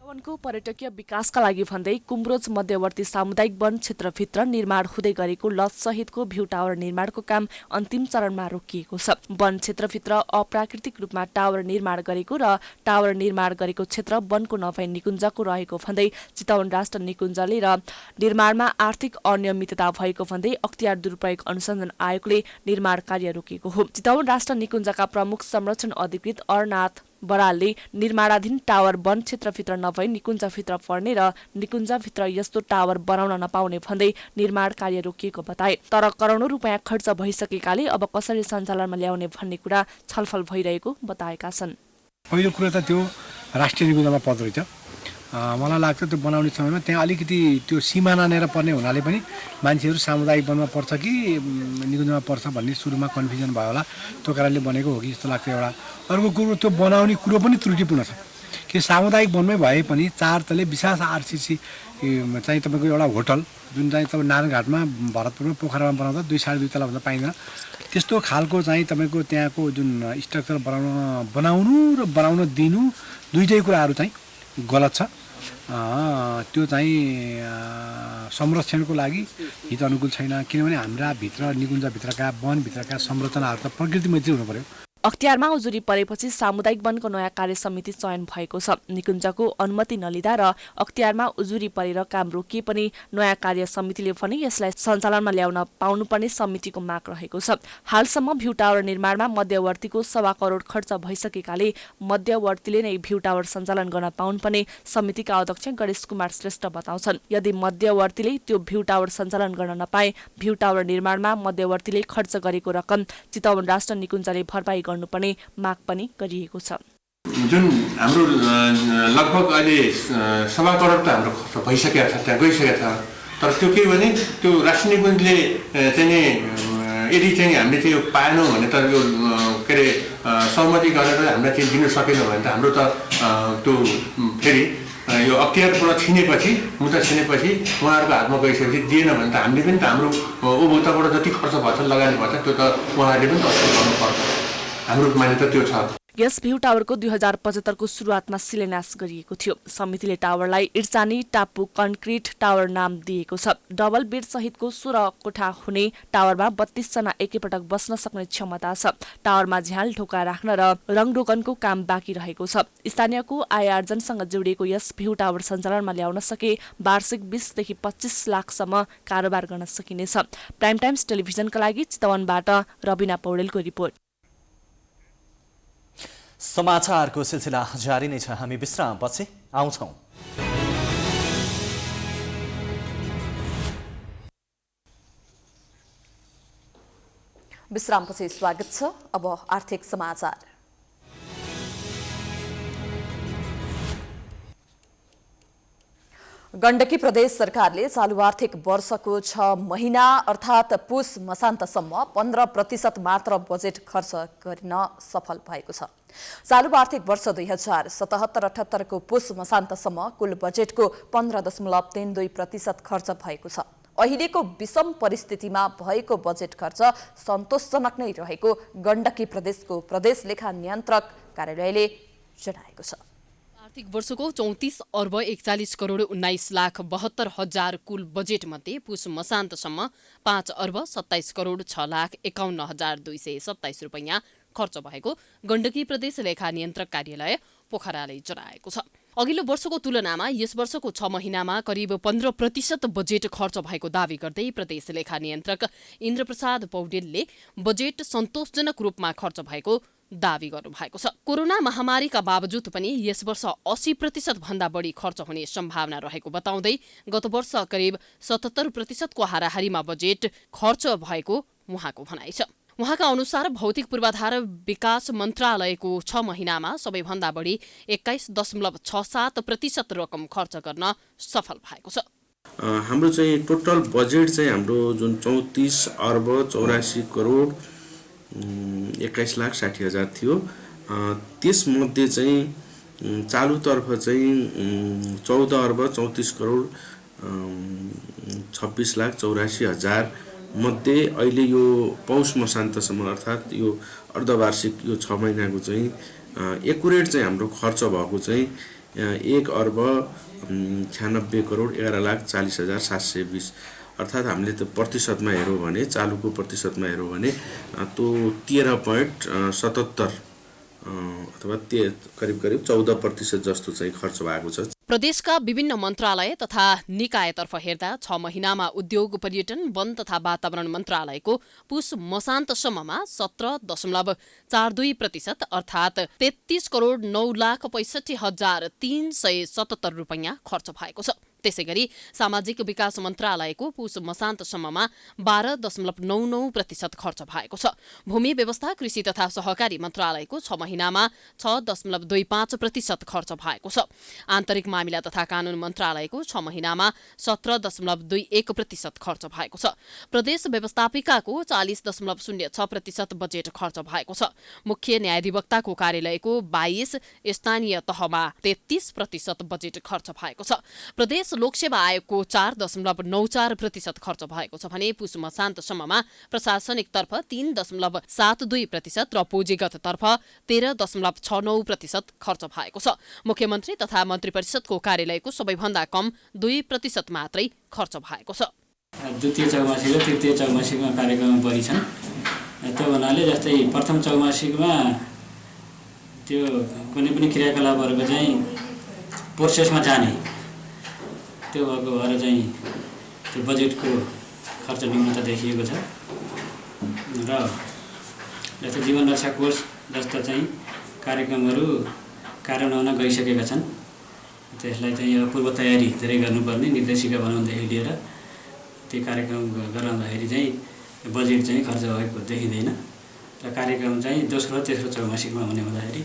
चितवनको पर्यटकीय विकासका लागि भन्दै कुमरोज मध्यवर्ती सामुदायिक वन क्षेत्रभित्र निर्माण हुँदै गरेको लक्षसहितको भ्यू टावर निर्माणको काम अन्तिम चरणमा रोकिएको छ। वन क्षेत्रभित्र अप्राकृतिक रूपमा टावर निर्माण गरेको र टावर निर्माण गरेको क्षेत्र वनको नभई निकुञ्जको रहेको भन्दै चितवन राष्ट्र निकुञ्जले र निर्माणमा आर्थिक अनियमितता भएको भन्दै अख्तियार दुरुपयोग अनुसन्धान आयोगले निर्माण कार्य रोकेको हो। चितवन राष्ट्र निकुञ्जका प्रमुख संरक्षण अधिकृत अरनाथ बरालले निर्माणाधीन टावर वन क्षेत्रभित्र नभई निकुञ्जभित्र पर्ने र निकुञ्जभित्र यस्तो टावर बनाउन नपाउने भन्दै निर्माण कार्य रोकिएको बताए। तर करोडौं रुपियाँ खर्च भइसकेकाले अब कसरी सञ्चालनमा ल्याउने भन्ने कुरा छलफल भइरहेको बताएका छन्। पहिलो कुरा त त्यो राष्ट्रिय निकुञ्जमा पर्दो रहेछ। मलाई लाग्छ त्यो बनाउने समयमा त्यहाँ अलिकति त्यो सिमाना नेर पर्ने हुनाले पनि मान्छेहरू सामुदायिक वनमा पर्छ कि निकुञ्जमा पर्छ भन्ने सुरुमा कन्फ्युजन भयो होला, त्यो कारणले बनेको हो कि जस्तो लाग्छ एउटा। अर्को कुरो त्यो बनाउने कुरो पनि त्रुटिपूर्ण छ कि सामुदायिक वनमै भए पनि 4 तले विशाल आरसीसी चाहिँ तपाईँको एउटा होटल जुन चाहिँ तपाईँ नारायणघाटमा भरतपुरमा पोखरामा बनाउँदा 2.5 तलाभन्दा पाइँदैन, त्यस्तो खालको चाहिँ तपाईँको त्यहाँको जुन स्ट्रक्चर बनाउनु र बनाउन दिनु दुईटै कुराहरू चाहिँ गलत छ। त्यो चाहिँ संरक्षणको लागि हित अनुकूल छैन, किनभने हाम्रा भित्र निकुञ्जभित्रका वनभित्रका संरचनाहरू त प्रकृति मैत्री हुनु पर्यो। अख्तियारमा उजुरी परेपछि सामुदायिक वनको नयाँ कार्य समिति चयन भएको छ। निकुञ्जको अनुमति नलिँदा र अख्तियारमा उजुरी परेर काम रोकिए पनि नयाँ कार्य समितिले भने यसलाई सञ्चालनमा ल्याउन पाउनुपर्ने समितिको माग रहेको छ। हालसम्म भ्यू टावर निर्माणमा मध्यवर्तीको 1.25 करोड खर्च भइसकेकाले मध्यवर्तीले नै भ्यू टावर सञ्चालन गर्न पाउनुपर्ने समितिका अध्यक्ष गणेश कुमार श्रेष्ठ बताउँछन्। यदि मध्यवर्तीले त्यो भ्यू टावर सञ्चालन गर्न नपाए भ्यू टावर निर्माणमा मध्यवर्तीले खर्च गरेको रकम चितवन राष्ट्र निकुञ्जले भरपाई गर्नुपर्ने माग पनि गरिएको छ। जुन हाम्रो लगभग अहिले 1.25 करोड त हाम्रो खर्च भइसकेको छ, त्यहाँ गइसकेको छ। तर त्यो के भने त्यो राष्ट्रिय निकुञ्जले चाहिँ यदि चाहिँ हामीले चाहिँ यो पाएनौँ भने त यो के अरे सहमति गरेर हामीलाई चाहिँ दिन सकेनौँ भने त हाम्रो त त्यो फेरि यो अख्तियारबाट छिनेपछि मुद्दा छिनेपछि उहाँहरूको हातमा गइसकेपछि दिएन भने त हामीले पनि त हाम्रो उपभोक्ताबाट जति खर्च भएको छ लगानी भएको छ त्यो त उहाँहरूले पनि त असर गर्नुपर्छ। हाम्रो मान्यता त्यो छ। यस भ्यू टावरको 2075 को सुरुवातमा शिलान्यास गरिएको थियो। समितिले टावरलाई इर्चानी टापु कन्क्रिट टावर नाम दिएको छ। डबल बेड सहितको 16 कोठा हुने टावरमा 32 जना एकैपटक बस्न सक्ने क्षमता छ। टावरमा झ्याल ढोका राख्न र रङढोकनको काम बाँकी रहेको छ। स्थानीयको आय आर्जनसँग जोडिएको यस भ्यू टावर सञ्चालनमा ल्याउन सके वार्षिक 20 देखि 25 लाखसम्म कारोबार गर्न सकिनेछ। प्राइम टाइम्स टेलिभिजनका लागि चितवनबाट रबिना पौडेलको रिपोर्ट। समाचारको सिलसिला जारी नै छ, हामी विश्रामपछि आउँछौँ। विश्रामपछि स्वागत छ। अब आर्थिक समाचार। गण्डकी प्रदेश सरकारले चालु आर्थिक वर्षको 6 महिना अर्थात् पुस मसान्तसम्म 15% मात्र बजेट खर्च गर्न सफल भएको छ। चालु आर्थिक वर्ष 2077-78 को पुस मसान्तसम्म कुल बजेटको 15.32% खर्च भएको छ। अहिलेको विषम परिस्थितिमा भएको बजेट खर्च सन्तोषजनक नै रहेको गण्डकी प्रदेशको प्रदेश लेखा नियन्त्रक कार्यालयले जनाएको छ। आर्थिक वर्षको 34 अर्ब 41 करोड 19 लाख 72 हजार कुल बजेट मध्ये पुस मसान्तसम्म 5 अर्ब 27 करोड 6 लाख 51 हजार 227 रुपैयाँ खर्च भएको गण्डकी प्रदेश लेखा नियन्त्रक कार्यालय पोखराले जनाएको छ। अघिल्लो वर्षको तुलनामा यस वर्षको 6 महिनामा करिब 15% बजेट खर्च भएको दावी गर्दै प्रदेश लेखा नियन्त्रक इन्द्रप्रसाद पौडेलले बजेट सन्तोषजनक रूपमा खर्च भएको दावी गर्नुभएको छ। कोरोना महामारीका बावजुद पनि यस वर्ष 80% भन्दा बढी खर्च हुने सम्भावना रहेको बताउँदै गत वर्ष करिब 77% को हाराहारीमा बजेट खर्च भएको उहाँको भनाइ छ। उहाँका अनुसार भौतिक पूर्वाधार विकास मन्त्रालयको 6 महिनामा सबैभन्दा बढी 21.67% रकम खर्च गर्न सफल भएको छ। हाम्रो चाहिँ टोटल बजेट चाहिँ हाम्रो जुन 34 अर्ब 84 करोड 21 लाख 60 हजार थियो, त्यसमध्ये चाहिँ चालुतर्फ चाहिँ 14 अर्ब 34 करोड 26 लाख 84 हजार मध्ये अहिले यो पौष मसान्तसम्म अर्थात् यो अर्धवार्षिक यो 6 महिनाको चाहिँ एकुरेट चाहिँ हाम्रो खर्च भएको चाहिँ 1 अर्ब 96 करोड 11 लाख 40 हजार 720 अर्थात् हामीले त प्रतिशतमा हेरौँ भने चालुको प्रतिशतमा हेरौँ भने त्यो 13.77 अथवा करिब 14% जस्तो चाहिँ खर्च भएको छ। प्रदेशका विभिन्न मन्त्रालय तथा निकायतर्फ हेर्दा 6 महिनामा उद्योग पर्यटन वन तथा वातावरण मन्त्रालयको पुस मसान्तसम्ममा 17.42% अर्थात् 33,09,65,377 रुपैयाँ खर्च भएको छ। त्यसैगरी सामाजिक विकास मन्त्रालयको पुस मसान्तसम्ममा 12.99% खर्च भएको छ। भूमि व्यवस्था कृषि तथा सहकारी मन्त्रालयको 6 महिनामा 6.25% खर्च भएको छ। आन्तरिक मामिला तथा कानून मन्त्रालयको 6 महिनामा 17.21% खर्च भएको छ। प्रदेश व्यवस्थापिकाको 40.06% बजेट खर्च भएको छ। मुख्य न्यायाधिवक्ताको कार्यालयको 22, स्थानीय तहमा 33% बजेट खर्च भएको छ। प्रदेश लोकसेवा आयोगको 4.94% खर्च भएको छ भने पुस मसान्तसम्ममा प्रशासनिक तर्फ 3.72% र पुँजीगत तर्फ 13.69% खर्च भएको छ। मुख्यमन्त्री तथा मन्त्री परिषदको कार्यालयको सबैभन्दा कम 2% मात्रै खर्च भएको छ। द्वितीय चौमासिक र तृतीय चौमासिकमा कार्यक्रम बढी छन्। त्यो भन्नाले जस्तै प्रथम चौमासिकमा त्यो कुनै पनि क्रियाकलापहरूको चाहिँ प्रोसेसमा जाने त्यो भएको भएर चाहिँ त्यो बजेटको खर्च न्यूनता देखिएको छ र जस्तै जीवन रक्षा कोष जस्ता चाहिँ कार्यक्रमहरू कार्यान्वयन गइसकेका छन्। त्यसलाई चाहिँ अब पूर्व तयारी धेरै गर्नुपर्ने निर्देशिका बनाउनदेखि लिएर त्यो कार्यक्रम गराउँदाखेरि चाहिँ बजेट चाहिँ खर्च भएको देखिँदैन र कार्यक्रम चाहिँ दोस्रो र तेस्रो चौमासिकमा हुने हुँदाखेरि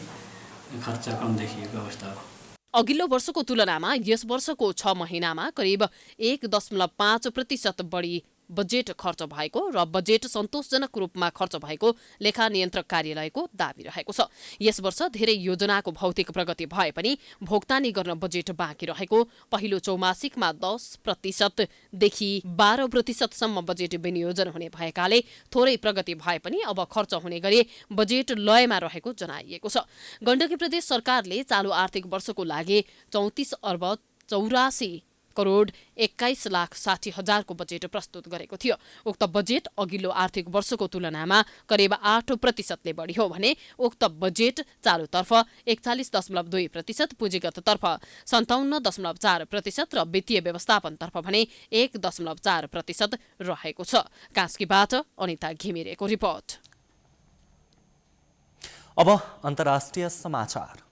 खर्च कम देखिएको अवस्था हो। अघिल्लो वर्षको तुलनामा यस वर्षको 6 महिनामा करिब 1.5% बढी बजेट खर्च भएको र बजेट सन्तोषजनक रूपमा खर्च भएको लेखा नियन्त्रक कार्यालयको दाबी रहेको छ। यस वर्ष धेरै योजनाको भौतिक प्रगति भए पनि भोक्तानी गर्न बजेट बाँकी रहेको पहिलो चौमासिकमा 10% देखि 12% सम्म बजेट विनियोजन हुने भएकाले थोरै प्रगति भए पनि अब खर्च हुने गरी बजेट लयमा रहेको जनाइएको छ। गण्डकी प्रदेश सरकारले चालू आर्थिक वर्षको लागि 34,84,21,60,000 को बजेट प्रस्तुत गरेको थियो। उक्त बजेट अघिल्लो आर्थिक वर्षको तुलनामा करिब 8% बढी हो भने उक्त बजेट चालुतर्फ 41.2%, पुँजीगततर्फ 57.4% र वित्तीय व्यवस्थापनतर्फ भने 1.4% रहेको छ। कास्कीबाट अनिता घिमिरेको रिपोर्ट। अब अन्तर्राष्ट्रिय समाचार।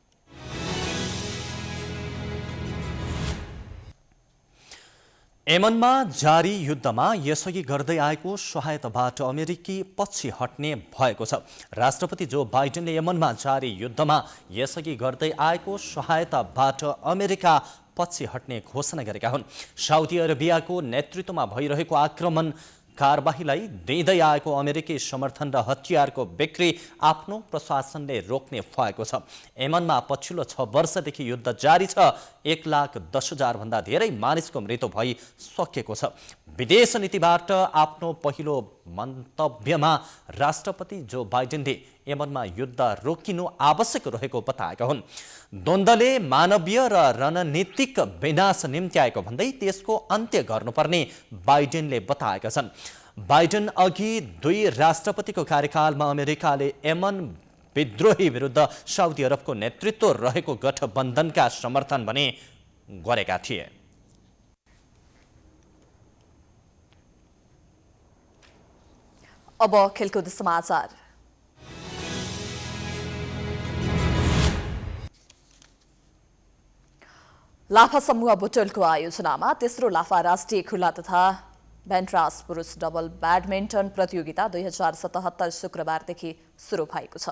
यमनमा जारी युद्धमा यसअघि गर्दै आएको सहायताबाट अमेरिकी पछि हट्ने भएको छ। राष्ट्रपति जो बाइडेनले यमनमा जारी युद्धमा यसअघि गर्दै आएको सहायताबाट अमेरिका पछि हट्ने घोषणा गरेका हुन्। साउदी अरेबियाको नेतृत्वमा भइरहेको आक्रमण कारबाहीलाई दिँदै आएको अमेरिकी समर्थन र हतियारको बिक्री आफ्नो प्रशासनले रोक्ने भएको छ। यमनमा पछिल्लो 6 वर्षदेखि युद्ध जारी छ। 1,10,000 भन्दा धेरै मानिसको मृत्यु भइसकेको छ। विदेश नीतिबाट आफ्नो पहिलो मन्तव्यमा राष्ट्रपति जो बाइडेनले यमनमा युद्ध रोकिनु आवश्यक रहेको बताएका हुन्। द्वन्द्वले मानवीय र रणनीतिक विनाश निम्त्याएको भन्दै त्यसको अन्त्य गर्नुपर्ने बाइडेनले बताएका छन्। बाइडेन अघि 2 राष्ट्रपतिको कार्यकालमा अमेरिकाले यमन विद्रोही विरुद्ध साउदी अरबको नेतृत्व रहेको गठबन्धनका समर्थन भने गरेका थिए। अब खेलकुद समाचार। लाफा समूह बुटोलको आयोजनामा तेस्रो लाफा राष्ट्रिय खुला तथा बेन्ट्रास पुरुष डबल ब्याडमिन्टन प्रतियोगिता 2077 शुक्रबारदेखि सुरु भएको छ।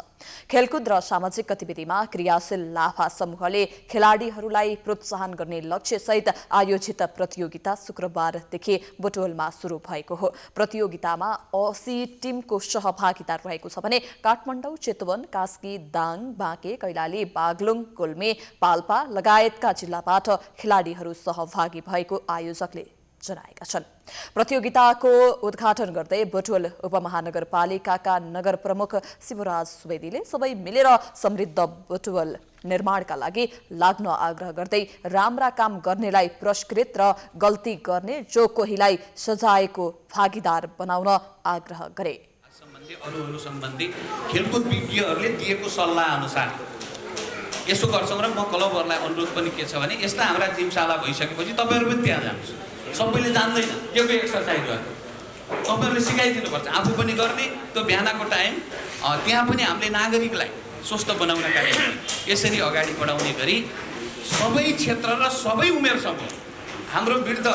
खेलकुद र सामाजिक गतिविधिमा क्रियाशील लाफा समूहले खेलाडीहरूलाई प्रोत्साहन गर्ने लक्ष्यसहित आयोजित प्रतियोगिता शुक्रबारदेखि बुटोलमा सुरु भएको हो। प्रतियोगितामा 80 टिमको सहभागिता रहेको छ भने काठमाडौँ, चितवन, कास्की, दाङ, बाँके, कैलाली, बागलुङ, गुल्मे, पाल्पा लगायतका जिल्लाबाट खेलाडीहरू सहभागी भएको आयोजकले जनाएका छन्। प्रतियोगिताको उद्घाटन गर्दै बुटवल उपमहानगरपालिकाका नगर प्रमुख शिवराज सुवेदीले सबै मिलेर समृद्ध बुटवल निर्माणका लागि लाग्न आग्रह गर्दै राम्रा काम गर्नेलाई पुरस्कृत र गल्ती गर्ने जो कोहीलाई सजायको भागीदार बनाउन आग्रह गरे। सम्बन्धी खेलकुद विज्ञहरूले दिएको सल्लाह अनुसार यसो गर्छौँ र म क्लबहरूलाई अनुरोध पनि के छ भने यस्ता हाम्रा जिमशाला भइसकेपछि तपाईँहरू पनि त्यहाँ जानुहोस्। सबैले जान्दैन के को एक्सर्साइज गर्नु, तपाईँहरूले सिकाइदिनुपर्छ, आफू पनि गर्ने। त्यो बिहानको टाइम त्यहाँ पनि हामीले नागरिकलाई स्वस्थ बनाउनका लागि यसरी अगाडि बढाउने गरी सबै क्षेत्र र सबै उमेर समूह हाम्रो वृद्ध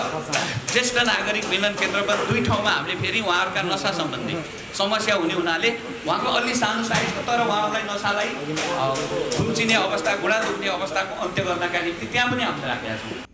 ज्येष्ठ नागरिक मिलन केन्द्रमा 2 ठाउँमा हामीले फेरि उहाँहरूका नसा सम्बन्धी समस्या हुने हुनाले उहाँको अलि सानो साइजको तर उहाँहरूलाई नसालाई खुम्चिने अवस्था, घुँडा दुख्ने अवस्थाको अन्त्य गर्नका निम्ति त्यहाँ पनि हामीले राखेका छौँ।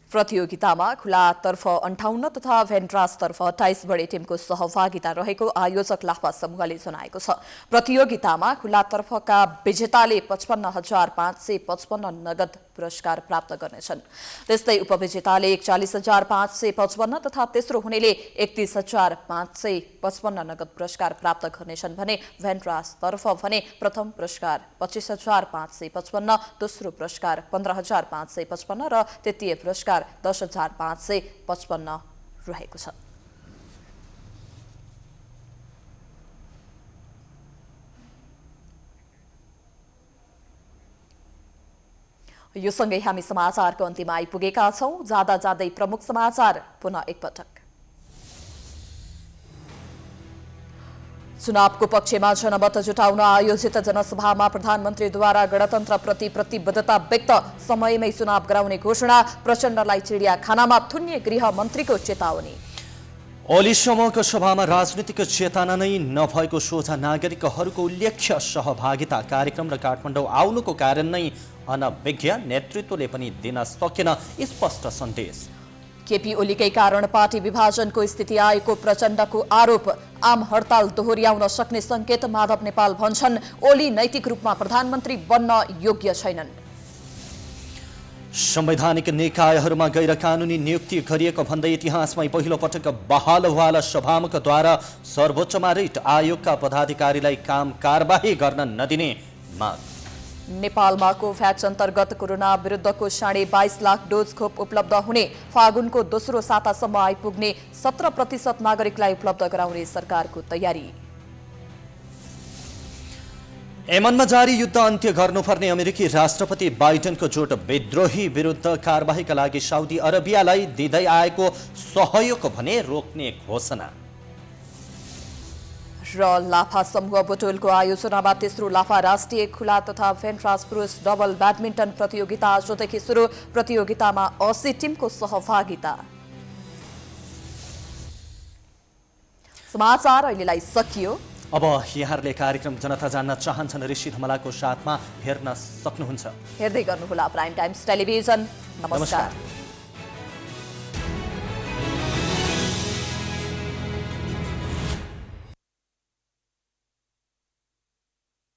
प्रतियोगितामा खुलातर्फ 58 तथा भेन्ट्रासतर्फ 28 बढी टिमको सहभागिता रहेको आयोजक लाफा समूहले जनाएको छ। प्रतियोगितामा खुलातर्फका विजेताले 55,555 नगद पुरस्कार प्राप्त गर्नेछन्। त्यस्तै उपविजेताले 41,555 तथा तेस्रो हुनेले 31,555 नगद पुरस्कार प्राप्त गर्नेछन् भने भेन्ट्रासतर्फ भने प्रथम पुरस्कार 25,555, दोस्रो पुरस्कार 15,555 र तृतीय पुरस्कार 10,555 रहेको छ। यो सँगै हामी समाचारको अन्तिममा आइपुगेका छौं। जाँदा जाँदै प्रमुख समाचार पुनः एकपटक। चुनावको पक्षमा जनमत जुटाउन आयोजित जनसभामा प्रधानमन्त्रीद्वारा गणतन्त्रप्रति प्रतिबद्धता व्यक्त, समयमै चुनाव गराउने घोषणा, प्रचण्डलाई चिडियाखानामा थुन्ने गृहमन्त्रीको चेतावनी। ओली समूहको सभामा राजनीतिक चेतना नै नभएको सोझा नागरिकहरूको उल्लेख्य सहभागिता कार्यक्रम र काठमाडौँ आउनुको कारण नै अनभिज्ञ नेतृत्वले पनि दिन सकेन स्पष्ट सन्देश। केपी ओलीकै कारण पार्टी विभाजनको स्थिति आएको प्रचण्डको आरोप, आम हडताल दोहोर्याउन सक्ने संकेत माधव नेपाल भन्छन्। ओली नैतिक रूपमा प्रधानमन्त्री बन्न योग्य छैनन्। संवैधानिक निकायहरूमा गैर कानुनी नियुक्ति गरिएको भन्दै इतिहासमै पहिलो पटक बहालवाला सभामुखद्वारा सर्वोच्चमा रिट आयोगका पदाधिकारीलाई काम कारबाही गर्न नदिने माग। नेपालमा कोभ्याक्स अन्तर्गत कोरोना विरुद्धको 22.5 लाख डोज खोप उपलब्ध हुने, फागुनको दोस्रो सातासम्म आइपुग्ने 17% नागरिकलाई उपलब्ध गराउने सरकारको तयारी। यमनमा जारी युद्ध अन्त्य गर्नुपर्ने अमेरिकी राष्ट्रपति बाइडेनको जोड, विद्रोही विरुद्ध कारबाहीका लागि साउदी अरबियालाई दिँदै आएको सहयोग भने रोक्ने घोषणा। र लाफा समूह बुटोलको आयोजनामा तेस्रो लाफा राष्ट्रिय खुला तथा भेन्ट्रास पुरुष डबल ब्याडमिन्टन प्रतियोगिता आजदेखि सुरु, प्रतियोगितामा 80 टिमको सहभागिता। समाचार अहिलेलाई सकियो। अब यहाँहरूले कार्यक्रम जनता जान्न चाहन्छन् ऋषि धमलाको साथमा हेर्न सक्नुहुन्छ। हेर्दै गर्नुहोला प्राइम टाइम्स टेलिभिजन। नमस्कार।